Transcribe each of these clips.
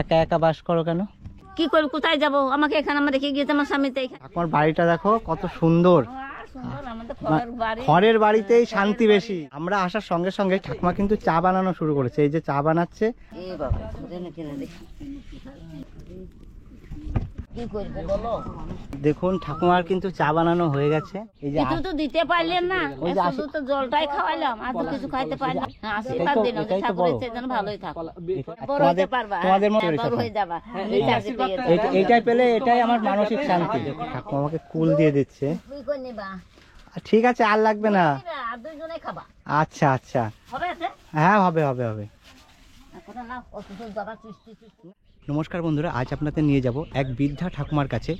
একা একা বাস করো কেন? কি করব, কোথায় যাব? আমাকে এখানে আমরা রেখে গিয়েছে আমার স্বামী। আমার বাড়িটা দেখো কত সুন্দর, খড়ের বাড়িতেই শান্তি বেশি। আমরা আসার সঙ্গে সঙ্গে ঠাকুমা কিন্তু চা বানানো শুরু করেছে। এই যে চা বানাচ্ছে, দেখুন ঠাকুমার কিন্তু চা বানানো হয়ে গেছে। এই যে কিছু তো দিতে পারলেন না, শুধু তো জলটাই খাওয়াইলাম, আর তো কিছু খাইতে পারলাম না। আশীর্বাদ দিলাম যে ঠাকুরের যেন ভালোই থাকো, বড় হতে পারবা, বড় হয়ে যাবা। এইটাই পেলে এটাই আমার মানসিক শান্তি। ঠাকুমা আমাকে কুল দিয়ে দিচ্ছে। ঠিক আছে, আর লাগবে না। আচ্ছা আচ্ছা, হ্যাঁ হবে হবে হবে। নমস্কার বন্ধুরা, আজ আপনাদের নিয়ে যাব এক বৃদ্ধা ঠাকুমার কাছে।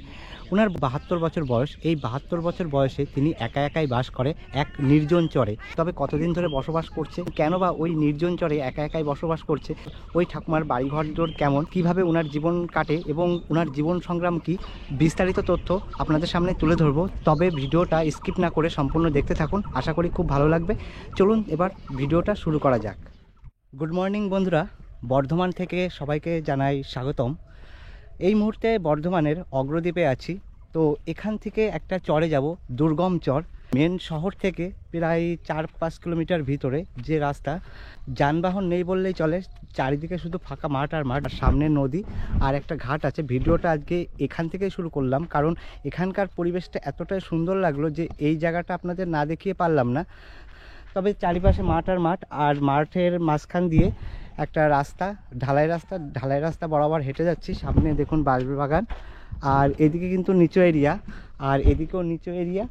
ওনার 72 বছর বয়স। এই 72 বছর বয়সে তিনি একা একাই বাস করে এক নির্জন চরে। তবে কতদিন ধরে বসবাস করছে, কেন বা ওই নির্জন চরে একা একাই বসবাস করছে, ওই ঠাকুমার বাড়িঘর কেমন, কিভাবে ওনার জীবন কাটে এবং ওনার জীবন সংগ্রাম কি, বিস্তারিত তথ্য আপনাদের সামনে তুলে ধরবো। তবে ভিডিওটা স্কিপ না করে সম্পূর্ণ দেখতে থাকুন, আশা করি খুব ভালো লাগবে। চলুন এবার ভিডিওটা শুরু করা যাক। গুড মর্নিং বন্ধুরা, বর্ধমান থেকে সবাইকে জানাই স্বাগতম। এই মুহূর্তে বর্ধমানের অগ্রদ্বীপে আছি। তো এখান থেকে একটা চরে যাব, দুর্গম চর। মেন শহর থেকে প্রায় 4-5 কিলোমিটার ভিতরে যে রাস্তা, যানবাহন নেই বললেই চলে। চারিদিকে শুধু ফাঁকা মাঠ আর মাঠ, সামনে নদী আর একটা ঘাট আছে। ভিডিওটা আজকে এখান থেকে শুরু করলাম, কারণ এখানকার পরিবেশটা এতটাই সুন্দর লাগলো যে এই জায়গাটা আপনাদের না দেখিয়ে পারলাম না। তবে চারিপাশে মাঠ আর মাঠ, আর মাঠের মাঝখান দিয়ে একটা রাস্তা, ঢালাই রাস্তা বরাবর হেঁটে যাচ্ছি। সামনে দেখুন বাঁশ বাগান, আর এদিকে কিন্তু নিচু এরিয়া, আর এদিকেও নিচু এরিয়া,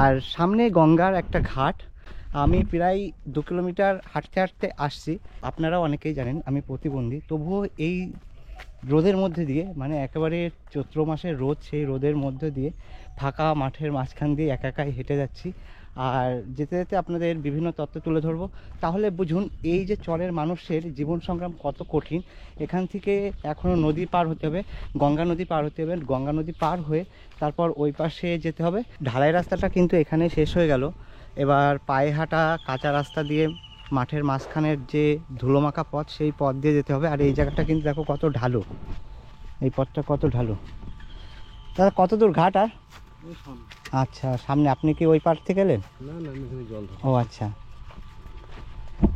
আর সামনে গঙ্গার একটা ঘাট। আমি প্রায় 2 কিলোমিটার হাঁটতে হাঁটতে আসছি। আপনারাও অনেকেই জানেন আমি প্রতিবন্ধী, তবুও এই রোদের মধ্যে দিয়ে, মানে একেবারে চৈত্র মাসের রোদ, সেই রোদের মধ্যে দিয়ে ফাঁকা মাঠের মাঝখান দিয়ে একা একাই হেঁটে যাচ্ছি। আর যেতে যেতে আপনাদের বিভিন্ন তথ্য তুলে ধরবো। তাহলে বুঝুন এই যে চরের মানুষের জীবন সংগ্রাম কত কঠিন। এখান থেকে এখনও নদী পার হতে হবে, গঙ্গা নদী পার হতে হবে। গঙ্গা নদী পার হয়ে তারপর ওই পাশে যেতে হবে। ঢালাই রাস্তাটা কিন্তু এখানে শেষ হয়ে গেল। এবার পায়ে হাঁটা কাঁচা রাস্তা দিয়ে মাঠের মাঝখানের যে ধুলোমাখা পথ, সেই পথ দিয়ে যেতে হবে। আর এই জায়গাটা কিন্তু দেখো কত ঢালু, এই পথটা কত ঢালু। দাদা কত দূর ঘাট? আর আচ্ছা, সামনে। আপনি কি ওই পার থেকে এলেন? ও আচ্ছা।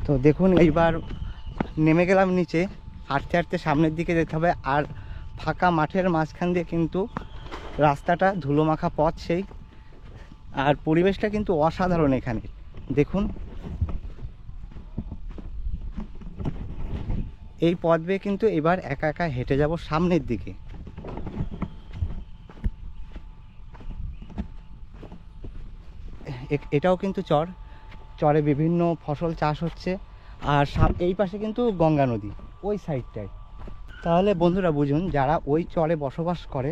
তো দেখুন এইবার নেমে গেলাম নিচে, হাঁটতে হাঁটতে সামনের দিকে যেতে হবে। আর ফাঁকা মাঠের মাঝখান দিয়ে কিন্তু রাস্তাটা ধুলোমাখা পথ সেই, আর পরিবেশটা কিন্তু অসাধারণ এখানে। দেখুন এই পথ বেয়ে কিন্তু এবার একা একা হেঁটে যাব সামনের দিকে। এটাও কিন্তু চরে বিভিন্ন ফসল চাষ হচ্ছে। আর এই পাশে কিন্তু গঙ্গা নদী ওই সাইডটায়। তাহলে বন্ধুরা বুঝুন, যারা ওই চরে বসবাস করে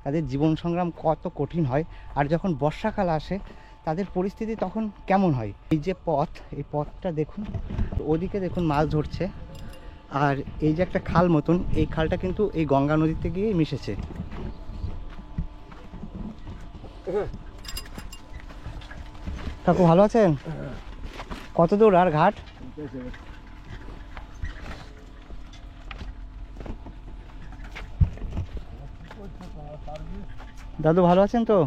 তাদের জীবন সংগ্রাম কত কঠিন হয়। আর যখন বর্ষাকাল আসে তাদের পরিস্থিতি তখন কেমন হয়। এই যে পথ, এই পথটা দেখুন, ওদিকে দেখুন মাছ ধরছে। আর এই যে একটা খাল মতন, এই খালটা কিন্তু এই গঙ্গা নদীতে গিয়ে মিশেছে। কাকু ভালো আছেন? কত দূর আর ঘাট? দাদু ভালো আছেন তো?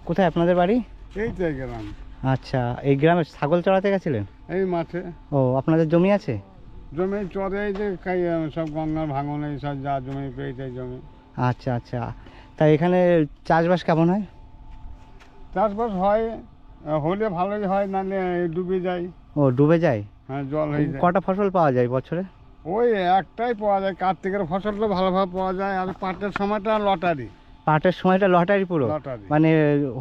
কোথায় আপনাদের বাড়ি? এই তো গ্রাম। আচ্ছা, এই গ্রামে ছাগল চড়াতে গেছিলেন? এই মাঠে। ও, আপনাদের জমি আছে? জমি চরে, এই যে সব গঙ্গার ভাঙন, এই সব যা জমি পেয়েছে জমি। আচ্ছা আচ্ছা। তাই এখানে চাষবাস কেমন হয়? চাষবাস হয়, হলে ভালোই হয়, নাহলে ডুবে যায়। ও, ডুবে যায়? হ্যাঁ, জল হয়ে যায়। কটা ফসল পাওয়া যায় বছরে? ওই একটাই পাওয়া যায়, কার্তিকের ফসলটা ভালোভাবে পাওয়া যায়। আর পাটের সময়টা লটারি। পাটের সময়টা লটারি পুরো? লটারি। মানে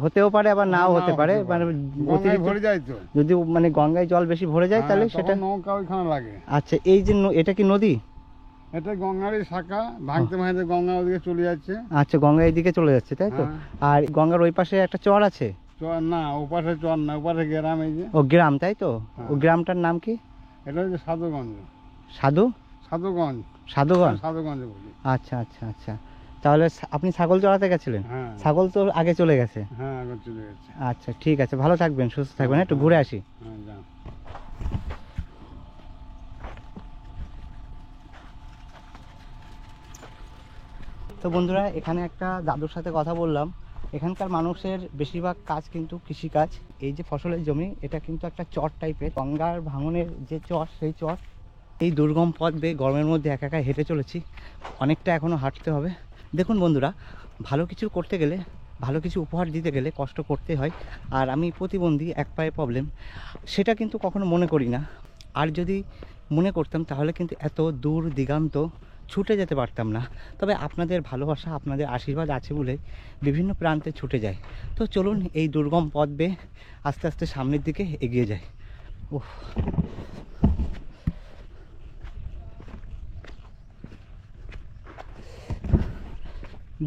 হতেও পারে আবার নাও হতে পারে, মানে গঙ্গায় ভরে যায় তো। যদি মানে গঙ্গায় জল বেশি ভরে যায় তাহলে সেটা নৌকা ওইখানে লাগে। আচ্ছা, এই যে এটা কি নদী? এটা গঙ্গারই শাখা, ভাঙতে ভাঙতে গঙ্গা ওদিকে চলে যাচ্ছে। আচ্ছা, গঙ্গা এইদিকে চলে যাচ্ছে, তাই তো? আর গঙ্গার ওই পাশে একটা চর আছে? চর না, ওপাশে চর না, ওপাশে গ্রাম। এই যে ও গ্রাম, তাই তো? ও গ্রামটার নাম কি? এটা হচ্ছে সাধুগঞ্জ। সাধুগঞ্জ? সাধুগঞ্জ বলি। আচ্ছা আচ্ছা আচ্ছা। তাহলে আপনি ছাগল চড়াতে গেছিলেন? হ্যাঁ। ছাগল তো আগে চলে গেছে? হ্যাঁ, আগে চলে গেছে। আচ্ছা ঠিক আছে, ভালো থাকবেন, সুস্থ থাকবেন। একটু ঘুরে আসি। হ্যাঁ, যান। তো বন্ধুরা, এখানে একটা দাদুর সাথে কথা বললাম। এখানকার মানুষের বেশিরভাগ কাজ কিন্তু কৃষিকাজ। এই যে ফসলের জমি, এটা কিন্তু একটা চর টাইপের, গঙ্গার ভাঙনের যে চর, সেই চর। এই দুর্গম পথ বেয়ে গরমের মধ্যে একা একা হেঁটে চলেছি, অনেকটা এখনও হাঁটতে হবে। দেখুন বন্ধুরা, ভালো কিছু করতে গেলে, ভালো কিছু উপহার দিতে গেলে কষ্ট করতে হয়। আর আমি প্রতিবন্ধী, এক পায়ে প্রবলেম, সেটা কিন্তু কখনো মনে করি না। আর যদি মনে করতাম তাহলে কিন্তু এত দূর দিগান্ত ছুটে যেতে পারতাম না। তবে আপনাদের ভালোবাসা, আপনাদের আশীর্বাদ আছে বলে বিভিন্ন প্রান্তে ছুটে যায়। তো চলুন এই দুর্গম পথ বেয়ে আস্তে আস্তে সামনের দিকে এগিয়ে যাই। ওহ,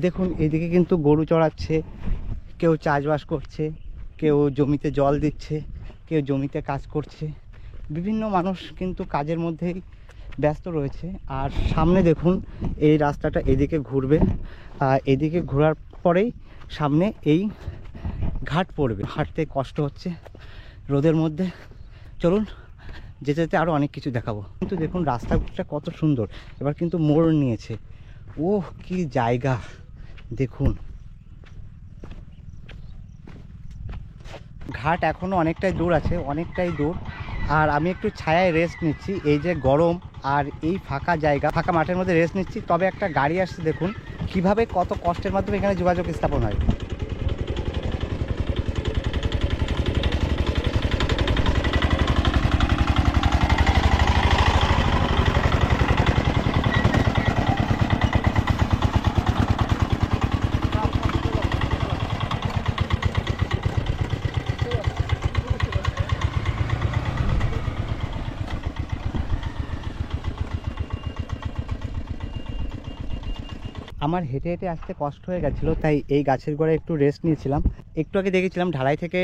দেখুন এদিকে কিন্তু গরু চড়াচ্ছে, কেউ চাষবাস করছে, কেউ জমিতে জল দিচ্ছে, কেউ জমিতে কাজ করছে। বিভিন্ন মানুষ কিন্তু কাজের মধ্যেই ব্যস্ত রয়েছে। আর সামনে দেখুন এই রাস্তাটা এদিকে ঘুরবে, এদিকে ঘোরার পরেই সামনে এই ঘাট পড়বে। হাঁটতে কষ্ট হচ্ছে রোদের মধ্যে। চলুন যেতে যেতে আরও অনেক কিছু দেখাবো। কিন্তু দেখুন রাস্তাটা কত সুন্দর, এবার কিন্তু মোড় নিয়েছে। ওহ, কি জায়গা দেখুন। ঘাট এখনও অনেকটাই দূর আছে, অনেকটাই দূর। আর আমি একটু ছায়ায় রেস্ট নিচ্ছি। এই যে গরম আর এই ফাঁকা জায়গা, ফাঁকা মাঠের মধ্যে রেস্ট নিচ্ছি। তবে একটা গাড়ি আসছে, দেখুন কিভাবে কত কষ্টের মাধ্যমে এখানে যোগাযোগ স্থাপন হয়। আমার হেঁটে হেঁটে আসতে কষ্ট হয়ে গেছিলো, তাই এই গাছের গোড়ায় একটু রেস্ট নিয়েছিলাম। একটু আগে দেখেছিলাম ঢালাই থেকে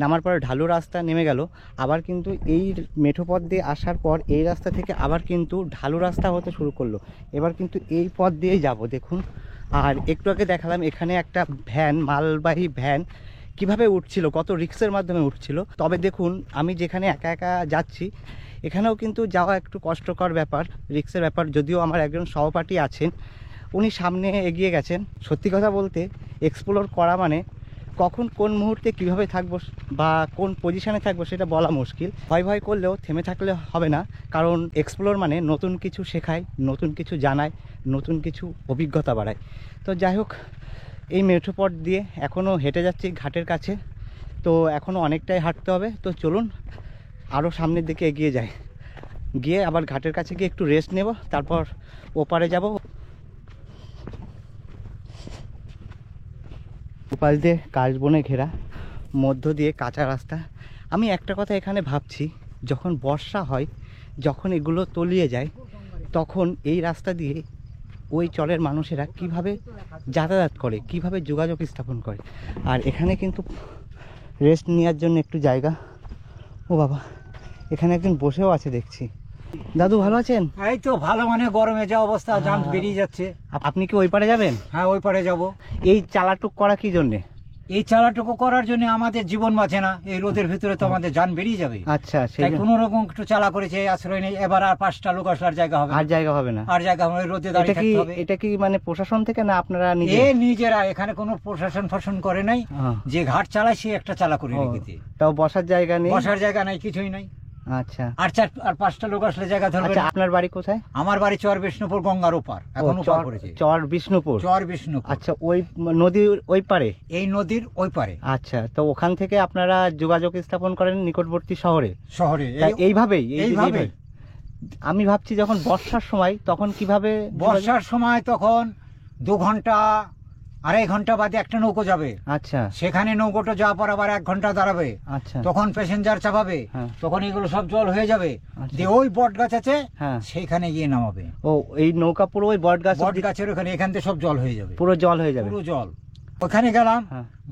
নামার পরে ঢালু রাস্তা নেমে গেল, আবার কিন্তু এই মেঠো পথ দিয়ে আসার পর এই রাস্তা থেকে আবার কিন্তু ঢালু রাস্তা হতে শুরু করলো। এবার কিন্তু এই পথ দিয়েই যাব দেখুন। আর একটু আগে দেখালাম এখানে একটা ভ্যান, মালবাহী ভ্যান কিভাবে উঠছিল, কত রিক্সের মাধ্যমে উঠছিল। তবে দেখুন আমি যেখানে একা একা যাচ্ছি, এখানেও কিন্তু যাওয়া একটু কষ্টকর ব্যাপার, রিক্সের ব্যাপার। যদিও আমার একজন সহপাঠী আছেন, উনি সামনে এগিয়ে গেছেন। সত্যি কথা বলতে এক্সপ্লোর করা মানে কখন কোন মুহূর্তে কিভাবে থাকবো বা কোন পজিশনে থাকবো সেটা বলা মুশকিল। ভয় ভয় করলেও থেমে থাকলে হবে না, কারণ এক্সপ্লোর মানে নতুন কিছু শেখায়, নতুন কিছু জানায়, নতুন কিছু অভিজ্ঞতা বাড়ায়। তো যাই হোক, এই মেঠো পথ দিয়ে এখনও হেঁটে যাচ্ছি ঘাটের কাছে। তো এখনও অনেকটাই হাঁটতে হবে। তো চলুন আরও সামনের দিকে এগিয়ে যাই, গিয়ে আবার ঘাটের কাছে গিয়ে একটু রেস্ট নেব, তারপর ওপারে যাব। উপাস দিয়ে কাশবনে ঘেরা, মধ্য দিয়ে কাঁচা রাস্তা। আমি একটা কথা এখানে ভাবছি, যখন বর্ষা হয়, যখন এগুলো তলিয়ে যায়, তখন এই রাস্তা দিয়ে ওই চরের মানুষেরা কিভাবে যাতায়াত করে, কিভাবে যোগাযোগ স্থাপন করে। আর এখানে কিন্তু রেস্ট নেওয়ার জন্য একটু জায়গা। ও বাবা, এখানে একজন বসেও আছে দেখছি। দাদু ভালো আছেন? এই তো ভালো, মানে গরমে যা অবস্থা, জাম বেরিয়ে যাচ্ছে। আপনি কি ওই পারে যাবেন? হ্যাঁ, ওই পারে যাব। এই চালাটুক করা কি জন্যে? এই চালাটুকু করার জন্য আমাদের জীবন বাঁচে না, এই রোদের ভিতরে তো আমাদের জান বেরিয়ে যাবে। আচ্ছা, তাই কোনো রকম একটু চালা করেছে, আশ্রয় নেই। এবার আর 5টা লোক আসলে আর জায়গা হবে, আর জায়গা হবে না, আর জায়গা হবে, রোদে দাঁড়িয়ে থাকতে হবে। এটা কি মানে প্রশাসন থেকে, না আপনারা নিজেরা? এখানে কোনো প্রশাসন ফাশন করে নাই, যে ঘাট চালায় সে একটা চালা করে রেখেছে। তাও বসার জায়গা নেই, বসার জায়গা নাই, কিছুই নাই। আচ্ছা, আর 5টা লোক আসলে জায়গা ধরবে। আচ্ছা, আপনার বাড়ি কোথায়? আমার বাড়ি চর বিষ্ণুপুর, গঙ্গার ওপার। এখন ওপার করেছে চর বিষ্ণুপুর। চর বিষ্ণুপুর। আচ্ছা, ওই নদীর ওই পারে? এই নদীর ওই পারে। আচ্ছা, তো ওখান থেকে আপনারা যোগাযোগ স্থাপন করেন নিকটবর্তী শহরে? এইভাবেই? আমি ভাবছি যখন বর্ষার সময় তখন কিভাবে? বর্ষার সময় তখন 2 ঘন্টা 2.5 ঘন্টা বাদে একটা নৌকো যাবে। আচ্ছা, সেখানে নৌকোটা যাওয়ার পর আবার 1 ঘন্টা দাঁড়াবে। আচ্ছা, তখন প্যাসেঞ্জার চাপাবে, তখন এগুলো সব জল হয়ে যাবে। দিয়ে ওই বট গাছ আছে, সেখানে গিয়ে নামাবে। ও, এই নৌকা পুরো ওই বট গাছের ওখানে, এখান থেকে সব জল হয়ে যাবে, পুরো জল হয়ে যাবে, পুরো জল। ওখানে গেলাম,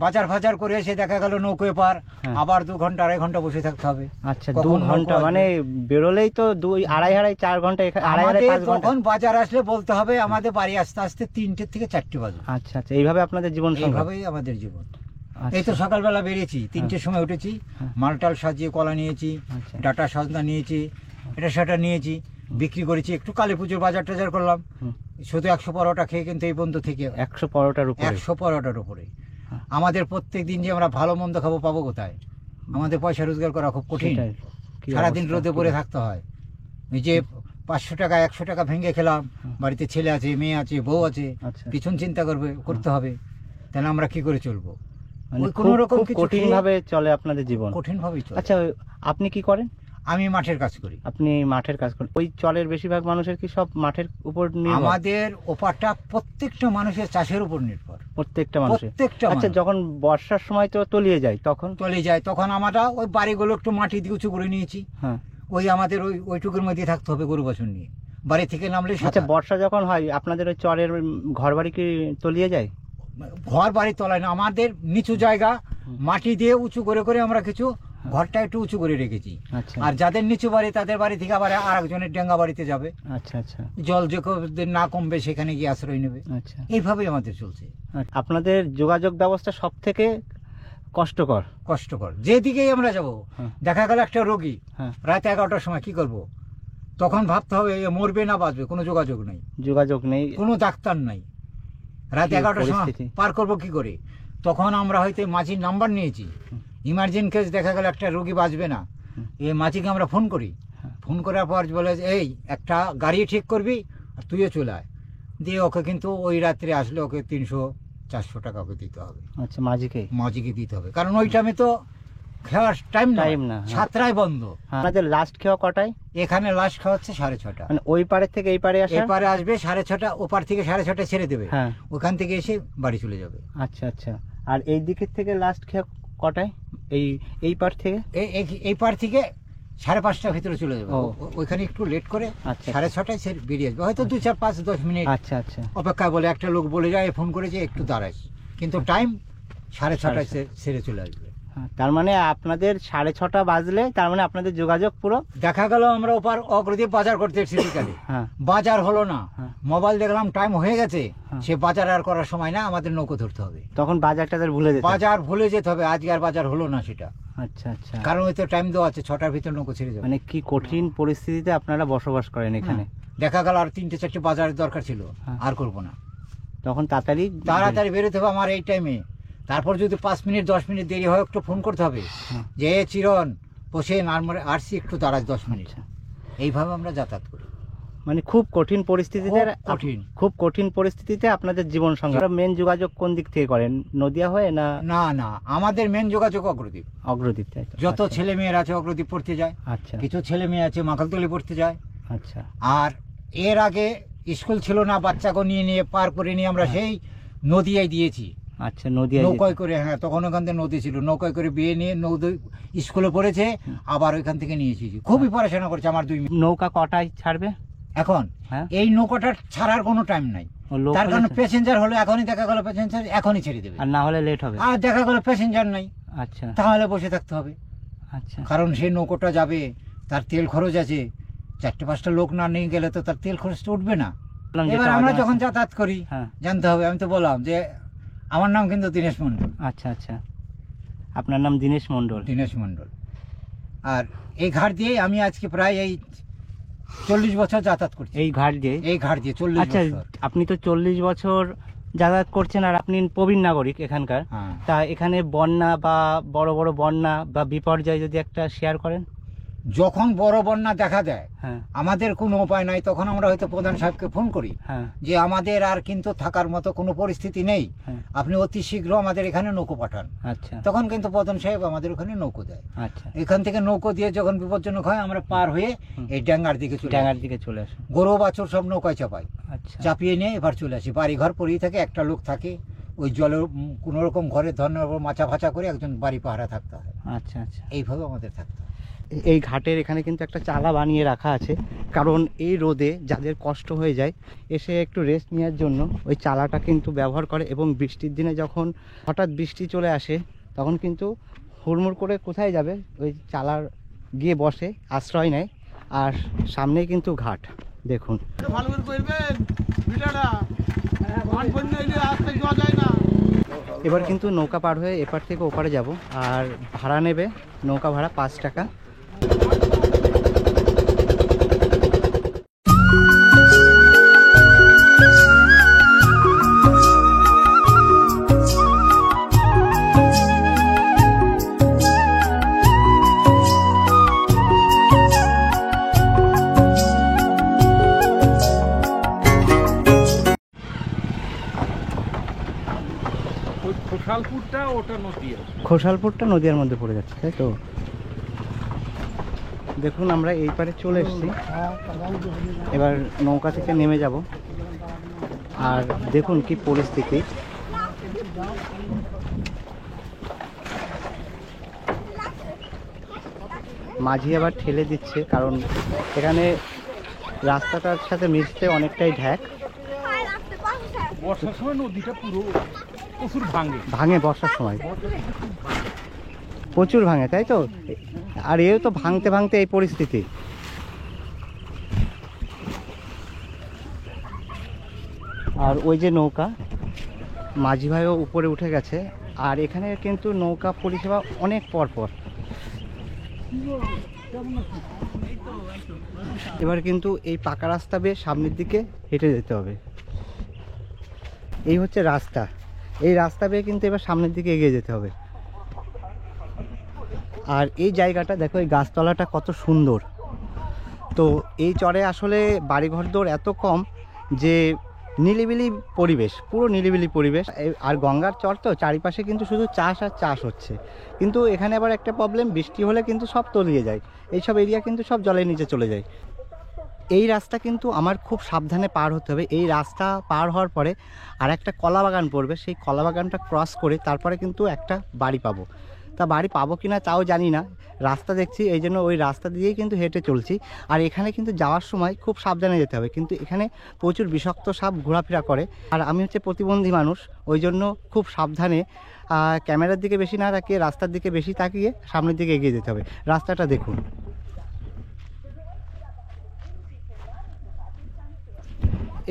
বাজার ফাজার করে এসে দেখা গেল নৌকোয় পার, আবার 2 ঘন্টা 2.5 ঘন্টা বসে থাকতে হবে। আচ্ছা, 2 ঘন্টা মানে বেরোলেই তো 2-2.5 ঘন্টা, 2.5 ঘন্টা। তখন বাজার আসলে বলতে হবে আমাদের বাড়ি আসতে আসতে 3টে থেকে 4টে বাজে। আচ্ছা আচ্ছা, এইভাবে আপনাদের জীবন? এইভাবেই আমাদের জীবন। এই তো সকালবেলা বেরিয়েছি, 3টের সময় উঠেছি, মালটাল সাজিয়ে কলা নিয়েছি, ডাটা সজনা নিয়েছি, এটা সেটা নিয়েছি, বিক্রি করেছি, একটু কালী পুজোর বাজার টাজার করলাম। হুম। শুধু 100 পরোটা খেয়ে কিন্তু এই বন্ধু থেকে 100 পরোটার উপরে 100 পরোটার উপরে আমাদের প্রত্যেক দিন যে আমরা ভালো মন্দ খাবো পাবো কোথায়? আমাদের পয়সা রোজগার করা খুব কঠিন। সেটাই। কি সারাদিন অবস্থা, রোদে পড়ে থাকতে হয়। এই যে 500 টাকা 100 টাকা ভেঙে খেলাম, বাড়িতে ছেলে আছে, মেয়ে আছে, বউ আছে, আচ্ছা। পিছন চিন্তা করতে হবে, তাহলে আমরা কি করে চলবো? মানে ওই কোনো রকম খুব কিছু কঠিন ভাবে চলে আপনাদের জীবন। কঠিন ভাবেই চলে। আচ্ছা, আপনি কি করেন? আমি মাঠের কাজ করি। আপনি মাঠের কাজ করেন। ওই চলের বেশিরভাগ মানুষের কি সব মাঠের উপর নির্ভর? আমাদের ওপারটা প্রত্যেকটা মানুষের চাষের উপর নির্ভর, প্রত্যেকটা মানুষের। প্রত্যেকটা আচ্ছা, মানুষ। যখন বর্ষার সময় তো তলিয়ে যায় তখন? চলে যায়, তখন আমরা ওই বাড়িগুলো একটু মাটি দিয়ে উঁচু করে নিয়েছি। হ্যাঁ। ওই আমাদের ওইটুকুর মধ্যে থাকতে হবে গরু বাছুর নিয়ে, বাড়ি থেকে নামলে আচ্ছা, সাঁতার। বর্ষা যখন হয় আপনাদের ওই চরের ঘর বাড়ি কি তলিয়ে যায়? ঘর বাড়ি তলায় না, আমাদের নিচু জায়গা, মাটি দিয়ে উঁচু করে করে আমরা কিছু ঘরটা একটু উঁচু করে রেখেছি। আচ্ছা আর যাদের নিচু বাড়ি তাদের বাড়ি থেকে আবার আর একজনের ডেঙ্গা বাড়িতে যাবে, আচ্ছা আচ্ছা জল যে না কমবে সেখানে গিয়ে আশ্রয় নেবে। আচ্ছা। এইভাবেই আমাদের চলছে। আপনাদের যোগাযোগ ব্যবস্থা সব থেকে কষ্টকর যেদিকেই আমরা যাব। হ্যাঁ। দেখা গেল একটা রোগী হ্যাঁ। রাত 11টার সময় কি করব? তখন ভাবতে হবে এ মরবে না বাঁচবে, কোনো যোগাযোগ নেই, যোগাযোগ নেই, কোনো ডাক্তার নাই। রাত কি 11টার সময় পরিস্থিতি? পার করব কি করে? তখন আমরা হয়তো মাঝির নাম্বার নিয়েছি, ইমার্জেন্সি কেস দেখা গেল একটা রোগী বাঁচবে না, এই মাঝিকে আমরা ফোন করি। ফোন করার পর বলে যে, এই একটা গাড়ি ঠিক করবি আর তুইও চলে আয়। দিয়ে ওকে কিন্তু ওই রাত্রে আসলে ওকে 300-400 টাকা ওকে দিতে হবে। আচ্ছা, মাঝিকে দিতে হবে, কারণ ওই টাইমে তো খাওয়ার টাইম না। সাতটায় বন্ধ। আপনাদের লাস্ট খাওয়া কটায়? এখানে লাস্ট খাওয়া হচ্ছে 6:30। মানে ওই পারে থেকে এই পারে আসা? এপারে আসবে 6:30, ওপার থেকে 6:30 ছেড়ে দেবে। হ্যাঁ। ওখান থেকে এসে বাড়ি চলে যাবে। আচ্ছা আচ্ছা। আর এই দিকের থেকে লাস্ট খাওয়া কটায়? এই পার থেকে? এই পার থেকে 5:30টার ভিতরে চলে যাবে। ও। ওইখানে একটু লেট করে আচ্ছা। 6:30 সে বেরিয়ে আসবে, হয়তো 2-4-5-10 মিনিট আচ্ছা আচ্ছা। অপেক্ষা। বলে একটা লোক বলে যায় ফোন করেছে একটু দাঁড়াইস, কিন্তু টাইম 6:30 ছেড়ে চলে আসবে। হ্যাঁ, তার মানে আপনাদের 6:30 বাজলে তার মানে আপনাদের যোগাযোগ পুরো। দেখা গেল আমরা ওপার অগ্রদীপ বাজার করতে এসেছি বিকালে, হ্যাঁ। বাজার হলো না, হ্যাঁ। মোবাইল দেখলাম টাইম হয়ে গেছে, হ্যাঁ। সে বাজার আর করার সময় না, আমাদের নৌকো ধরতে হবে। তখন বাজার টাজার ভুলে যেতে? বাজার ভুলে যেতে হবে, আজকে আর বাজার হলো না সেটা, আচ্ছা আচ্ছা। কারণ ওই তো টাইম দেওয়া আছে, 6টার ভিতর নৌকো ছেড়ে যাবে। মানে কি কঠিন পরিস্থিতিতে আপনারা বসবাস করেন এখানে। দেখা গেল আর 3-4টে বাজারের দরকার ছিল, হ্যাঁ। আর করবো না, তখন তাড়াতাড়ি বেরোতে হবে আমার এই টাইমে। তারপর যদি 5 মিনিট 10 মিনিট দেরি হয় একটু ফোন করতে হবে হ্যাঁ। যে চিরন বসে আসছি একটু দাঁড়াস 10 মিনিট। আচ্ছা। এইভাবে আমরা যাতায়াত করি। মানে খুব কঠিন পরিস্থিতিতে, খুব কঠিন পরিস্থিতিতে আপনাদের জীবন সংগ্রাম। মেন যোগাযোগ কোন দিক থেকে করেন? নদিয়া হয়ে না? না না, আমাদের মেন যোগাযোগ অগ্রদীপ। অগ্রদীপ, তাই তো? যত আচ্ছা। ছেলে মেয়েরা আছে অগ্রদীপ পড়তে যায়, আচ্ছা কিছু ছেলে মেয়ে আছে মাখালতলি পড়তে যায়। আচ্ছা। আর এর আগে স্কুল ছিল না, বাচ্চাকে নিয়ে পার করে নিয়ে আমরা সেই নদিয়ায় দিয়েছি। আচ্ছা, নদিয়া নৌকায় করে। হ্যাঁ, তখন ওখান থেকে নদী ছিল, নৌকায় করে বিয়ে নিয়ে স্কুলে পড়েছে, আবার ওইখান থেকে নিয়ে এসেছি। খুবই পড়াশোনা করছে আমার 2 মেয়ে। নৌকা কটায় ছাড়বে এখন হ্যাঁ? এই নৌকাটা ছাড়ার কোনো টাইম নাই, তার কারণ প্যাসেঞ্জার হলে এখনই দেখা গেল প্যাসেঞ্জার এখনই ছেড়ে দেবে, আর না হলে লেট হবে। আর দেখা গেল প্যাসেঞ্জার নাই, আচ্ছা তাহলে বসে থাকতে হবে। আচ্ছা। কারণ সেই নৌকোটা যাবে, তার তেল খরচ আছে, 4-5টা লোক না নিয়ে গেলে তো তার তেল খরচটা উঠবে না। এবার আমরা যখন যাতায়াত করি হ্যাঁ। জানতে হবে। আমি তো বললাম যে আমার নাম কিন্তু দীনেশ মণ্ডল। আচ্ছা আচ্ছা। আপনার নাম দীনেশ মণ্ডল? দীনেশ মণ্ডল। আর এই ঘাট দিয়ে আমি আজকে প্রায় এই 40 বছর যাতায়াত করছি। এই ঘাট দিয়ে? এই ঘাট দিয়ে 40 আচ্ছা, বছর। আপনি তো 40 বছর যাতায়াত করছেন, আর আপনি প্রবীণ নাগরিক এখানকার। হ্যাঁ। তা এখানে বন্যা বা বড় বড় বন্যা বা বিপর্যয় যদি একটা শেয়ার করেন। যখন বড় বন্যা দেখা দেয় হ্যাঁ আমাদের কোনো উপায় নাই, তখন আমরা হয়তো প্রধান সাহেবকে ফোন করি হ্যাঁ যে আমাদের আর কিন্তু থাকার মতো কোনো পরিস্থিতি নেই, হ্যাঁ। আপনি অতি শীঘ্র আমাদের এখানে নৌকো পাঠান। আচ্ছা তখন কিন্তু প্রধান সাহেব আমাদের ওখানে নৌকো দেয়। আচ্ছা। এখান থেকে নৌকো দিয়ে যখন বিপজ্জনক হয় আমরা পার হয়ে এই ডাঙ্গার দিকে চলে ডাঙ্গার দিকে চলে আসে। গরু বাছুর সব নৌকায় চাপাই, আচ্ছা চাপিয়ে নিয়ে এবার চলে আসি। বাড়ি ঘর পরেই থাকে, একটা লোক থাকে ওই জলের কোনো রকম ঘরে ধরনের মাচা ফাচা করে একজন বাড়ি পাহারা থাকতে হয়। আচ্ছা আচ্ছা। এইভাবে আমাদের থাকতে হয়। এই ঘাটের এখানে কিন্তু একটা চালা বানিয়ে রাখা আছে, কারণ এই রোদে যাদের কষ্ট হয়ে যায় এসে একটু রেস্ট নেওয়ার জন্য ওই চালাটা কিন্তু ব্যবহার করে। এবং বৃষ্টির দিনে যখন হঠাৎ বৃষ্টি চলে আসে তখন কিন্তু হুড়মুড় করে কোথায় যাবে, ওই চালার গিয়ে বসে, আশ্রয় নেয়। আর সামনেই কিন্তু ঘাট, দেখুন। এবার কিন্তু নৌকা পার হয়ে এপার থেকে ওপারে যাব, আর ভাড়া নেবে নৌকা ভাড়া 5 টাকা। খোসালপুরটা ওটা নদীয়া। খোসালপুরটা নদীয়ার মধ্যে পড়ে যাচ্ছে, তাই তো? দেখুন আমরা এই পারে চলে এসেছি, এবার নৌকা থেকে নেমে যাব। আর দেখুন কি পরিস্থিতি। মাঝি আবার ঠেলে দিচ্ছে, কারণ এখানে রাস্তাটার সাথে মিশতে অনেকটাই ঢ্যাক। বর্ষার সময় নদীটা পুরো প্রচুর ভাঙে, বর্ষার সময় প্রচুর ভাঙে, তাই তো? আর এও তো ভাঙতে ভাঙতে এই পরিস্থিতি। আর ওই যে নৌকা, মাঝি ভাইও উপরে উঠে গেছে। আর এখানে কিন্তু নৌকা পরিষেবা অনেক পর পর। এবার কিন্তু এই পাকা রাস্তা বেয়ে সামনের দিকে হেঁটে যেতে হবে। এই হচ্ছে রাস্তা, এই রাস্তা বেয়ে কিন্তু এবার সামনের দিকে এগিয়ে যেতে হবে। আর এই জায়গাটা দেখো, এই গাছতলাটা কত সুন্দর। তো এই চরে আসলে বাড়িঘর দৌড় এত কম যে নিলিবিলি পরিবেশ, পুরো নিলিবিলি পরিবেশ। আর গঙ্গার চর তো, চারিপাশে কিন্তু শুধু চাষ আর চাষ হচ্ছে। কিন্তু এখানে আবার একটা প্রবলেম, বৃষ্টি হলে কিন্তু সব তলিয়ে যায়, এইসব এরিয়া কিন্তু সব জলের নিচে চলে যায়। এই রাস্তা কিন্তু আমার খুব সাবধানে পার হতে হবে। এই রাস্তা পার হওয়ার পরে আর একটা কলা বাগান পড়বে, সেই কলা বাগানটা ক্রস করে তারপরে কিন্তু একটা বাড়ি পাবো। তা বাড়ি পাবো কিনা তাও জানি না, রাস্তা দেখছি এই জন্য ওই রাস্তা দিয়েই কিন্তু হেঁটে চলছি। আর এখানে কিন্তু যাওয়ার সময় খুব সাবধানে যেতে হবে, কিন্তু এখানে প্রচুর বিষাক্ত সাপ ঘোরাফেরা করে। আর আমি হচ্ছে প্রতিবন্ধী মানুষ, ওই জন্য খুব সাবধানে ক্যামেরার দিকে বেশি না তাকিয়ে রাস্তার দিকে বেশি তাকিয়ে সামনের দিকে এগিয়ে যেতে হবে। রাস্তাটা দেখুন,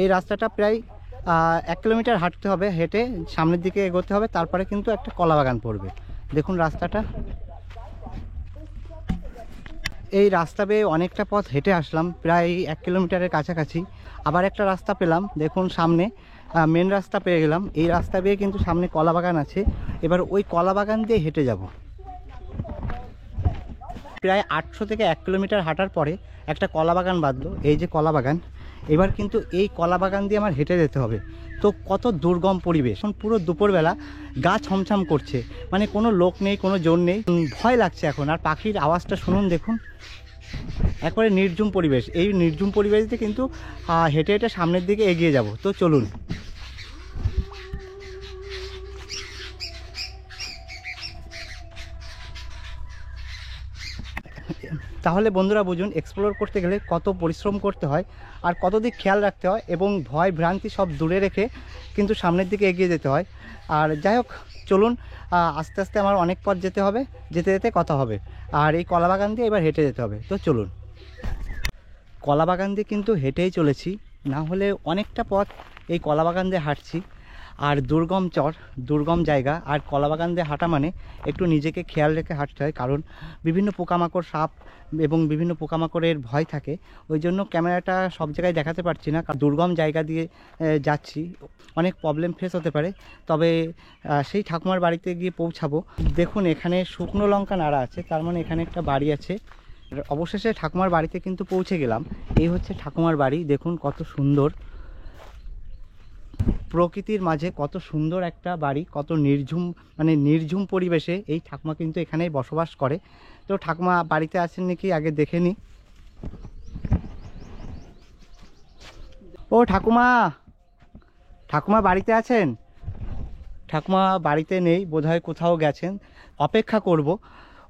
এই রাস্তাটা প্রায় 1 কিলোমিটার হাঁটতে হবে, হেঁটে সামনের দিকে এগোতে হবে, তারপরে কিন্তু একটা কলা বাগান পড়বে। দেখুন রাস্তাটা, এই রাস্তা বেয়ে অনেকটা পথ হেঁটে আসলাম, প্রায় 1 কিলোমিটারের কাছাকাছি। আবার একটা রাস্তা পেলাম, দেখুন সামনে মেন রাস্তা পেয়ে গেলাম। এই রাস্তা বেয়ে কিন্তু সামনে কলা বাগান আছে, এবার ওই কলা বাগান দিয়ে হেঁটে যাব। প্রায় 800 থেকে 1 কিলোমিটার হাঁটার পরে একটা কলা বাগান বাঁধলো, এই যে কলা বাগান। এবার কিন্তু এই কলা বাগান দিয়ে আমার হেঁটে যেতে হবে। তো কত দুর্গম পরিবেশ, এখন পুরো দুপুরবেলা, গা ছমছম করছে, মানে কোনো লোক নেই, কোনো জোর নেই, ভয় লাগছে এখন। আর পাখির আওয়াজটা শুনুন, দেখুন একবারে নির্ঝুম পরিবেশ। এই নির্ঝুম পরিবেশে কিন্তু হেঁটে হেঁটে সামনের দিকে এগিয়ে যাব। তো চলুন। তাহলে বন্ধুরা বুঝুন, এক্সপ্লোর করতে গেলে কত পরিশ্রম করতে হয় আর কত দিক খেয়াল রাখতে হয়, এবং ভয় ভ্রান্তি সব দূরে রেখে কিন্তু সামনের দিকে এগিয়ে যেতে হয়। আর যাই হোক, চলুন, আস্তে আস্তে আমার অনেক পথ যেতে হবে, যেতে যেতে কথা হবে। আর এই কলা বাগান দিয়ে এবার হেঁটে যেতে হবে। তো চলুন, কলা বাগান দিয়ে কিন্তু হেঁটেই চলেছি, না হলে অনেকটা পথ এই কলা বাগান দিয়ে হাঁটছি। আর দুর্গম চর, দুর্গম জায়গা, আর কলা বাগান দিয়ে হাঁটা মানে একটু নিজেকে খেয়াল রেখে হাঁটতে হয়, কারণ বিভিন্ন পোকামাকড়, সাপ এবং বিভিন্ন পোকামাকড়ের ভয় থাকে। ওই জন্য ক্যামেরাটা সব জায়গায় দেখাতে পারছি না, কারণ দুর্গম জায়গা দিয়ে যাচ্ছি, অনেক প্রবলেম ফেস হতে পারে। তবে সেই ঠাকুমার বাড়িতে গিয়ে পৌঁছাবো। দেখুন এখানে শুকনো লঙ্কা নাড়া আছে, তার মানে এখানে একটা বাড়ি আছে। অবশেষে ঠাকুমার বাড়িতে কিন্তু পৌঁছে গেলাম। এই হচ্ছে ঠাকুমার বাড়ি, দেখুন কত সুন্দর, প্রকৃতির মাঝে কত সুন্দর একটা বাড়ি, কত নির্ঝুম, মানে নির্ঝুম পরিবেশে এই ঠাকুমা কিন্তু এখানেই বসবাস করে। তো ঠাকুমা বাড়িতে আছেন নাকি আগে দেখে নি। ও ঠাকুমা, ঠাকুমা বাড়িতে আছেন? ঠাকুমা বাড়িতে নেই, বোধহয় কোথাও গেছেন। অপেক্ষা করব,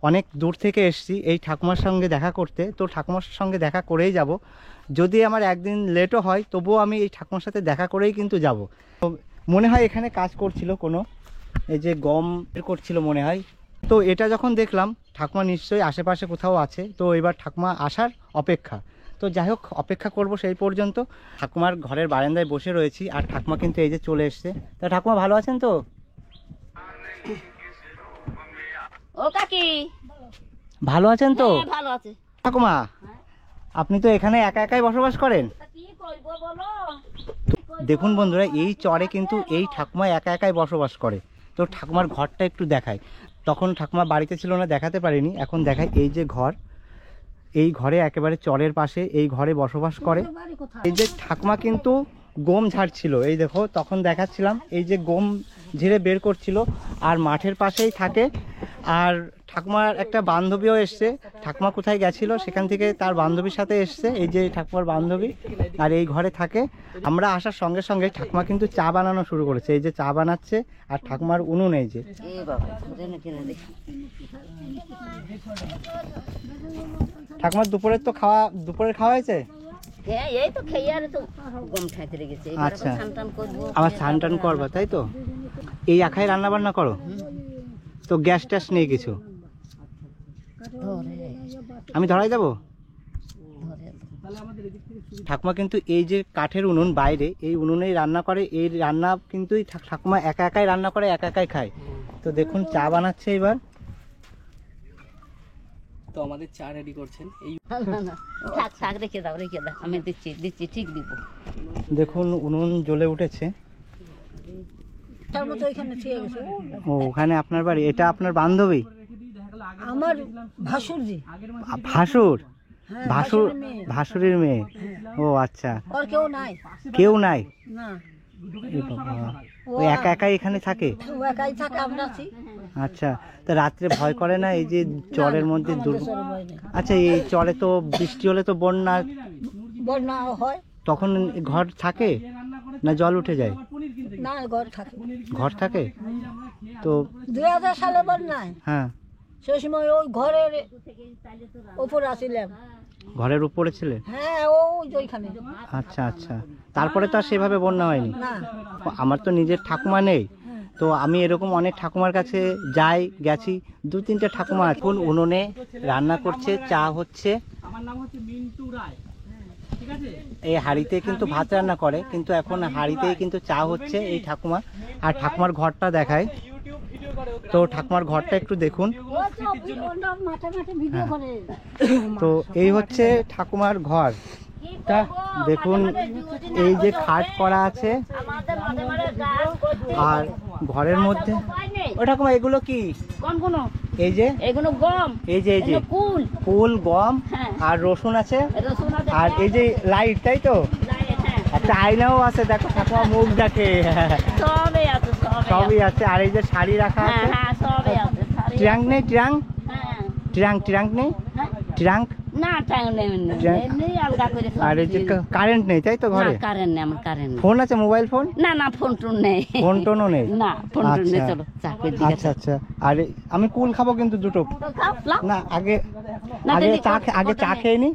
অনেক দূর থেকে এসেছি এই ঠাকুমার সঙ্গে দেখা করতে। তো ঠাকুমার সঙ্গে দেখা করেই যাব, যদি আমার একদিন লেটও হয় তবুও আমি এই ঠাকুমার সাথে দেখা করেই কিন্তু যাব। তো মনে হয় এখানে কাজ করছিল কোনো, এই যে গম করছিল মনে হয়। তো এটা যখন দেখলাম ঠাকুমা নিশ্চয়ই আশেপাশে কোথাও আছে, তো এবার ঠাকুমা আসার অপেক্ষা। তো যাই হোক, অপেক্ষা করব সেই পর্যন্ত। ঠাকুমার ঘরের বারান্দায় বসে রয়েছি, আর ঠাকুমা কিন্তু এই যে চলে এসছে। তা ঠাকুমা ভালো আছেন তো? ও কাকি ভালো আছেন তো? হ্যাঁ, ভালো আছে। ঠাকুমা আপনি তো এখানে একা একাই বসবাস করেন? কি কইবো বলো? দেখুন বন্ধুরা, এই চরে কিন্তু এই ঠাকুমা একা একাই বসবাস করে। তো ঠাকুমার ঘরটা একটু দেখাই। তখন ঠাকুমা বাড়িতে ছিল না, দেখাতে পারিনি, এখন দেখাই। এই যে ঘর, এই ঘরে একেবারে চরের পাশে এই ঘরে বসবাস করে। এই যে ঠাকুমা কিন্তু গম ঝাড়ছিল, এই দেখো তখন দেখাচ্ছিলাম, এই যে গম ঝেড়ে বের করছিল। আর মাঠের পাশেই থাকে। আর ঠাকুমার একটা বান্ধবীও এসছে, ঠাকুমা কোথায় গেছিল সেখান থেকে তার বান্ধবীর সাথে এসছে, এই যে ঠাকুমার বান্ধবী, আর এই ঘরে থাকে। আমরা আসার সঙ্গে সঙ্গে ঠাকুমা কিন্তু চা বানানো শুরু করেছে, এই যে চা বানাচ্ছে। আর ঠাকুমার উনুন এই যে। ঠাকুমার দুপুরের খাওয়া হয়েছে? এই তো খেয়ে আর তো গম খাইতে লেগেছে। আচ্ছা, করবো, আমার স্নান টান করবা তাই তো? এই একাই রান্না বান্না করো তো? গ্যাস ট্যাস নেই কিছু? আমি ধরাই দেবো। ঠাকুমা কিন্তু এই যে কাঠের উনুন বাইরে, এই উনুনেই রান্না করে। এই রান্না কিন্তু ঠাকুমা একা একাই রান্না করে, একা একাই খায়। তো দেখুন চা বানাচ্ছে এবার। তো আমাদের চা রেডি করছেন। এই থাক রেখে দাও, আমি দিচ্ছি ঠিক দিব। দেখুন উনুন জ্বলে উঠেছে। ও, ওখানে আপনার বাড়ি? এটা আপনার বান্ধবী? আমার ভাসুরজি। ভাসুর? ভাসুরের মেয়ে? ও আচ্ছা। আর কেউ নাই? কেউ নাই? না, ওই একা একাই এখানে থাকে? ও একাই থাকে, আমরা আছি। আচ্ছা, তা রাত্রে ভয় করে না এই যে চরের মধ্যে? আচ্ছা, এই চরে তো বৃষ্টি হলে তো বন্যা হয়, তখন ঘর থাকে না জল উঠে যায়? না, ঘর থাকে। ঘর থাকে তো? 2000 সালে বন্যায়, হ্যাঁ, সেই সময় ওই ঘরের উপরে আসিলাম। ঘরের উপরে ছিলে? হ্যাঁ, ওই যে ওইখানে। আচ্ছা আচ্ছা, তারপরে তো আর সেভাবে বন্যা হয়নি? না, আমার তো নিজের ঠাকুমা নেই, তো আমি এরকম অনেক ঠাকুমার কাছে গেছি। 2-3টে ঠাকুমা এখন উনুনে রান্না করছে, চা হচ্ছে। আমার নাম হচ্ছে মিন্টু রায়, ঠিক আছে? এই হাঁড়িতে কিন্তু ভাত রান্না করে, কিন্তু এখন হাঁড়িতেই কিন্তু চা হচ্ছে এই ঠাকুমা। আর ঠাকুমার ঘরটা দেখায়, তো ঠাকুমার ঘরটা একটু দেখুন। তো এই হচ্ছে ঠাকুমার ঘর। তা দেখুন, এই যে খাট করা আছে, আর ঘরের মধ্যে ও ঠাকুমা এগুলো কি? এই যে এগুলো গম, এই যে কুল গম, আর রসুন আছে, আর এই যে লাইট, তাই তো? একটা আয়নাও আছে, দেখো ঠাকুমা মুখ দেখে। সবই আছে। আর এই যে শাড়ি রাখা আছে। ট্রাঙ্ক নেই? ট্রাঙ্ক নেই? ট্রাঙ্ক না, আর এই যে কারেন্ট নেই, তাই তো? ঘরে কারেন্ট নেই, আমার কারেন্ট নেই। ফোন আছে? Mobile phone? না, ফোন টোন নেই। ফোন টোনও নেই? না, ফোন টোন নেই। চলো আচ্ছা আচ্ছা। আর আমি কুল খাবো কিন্তু দুটো। না, আগে চা খেয়ে নি।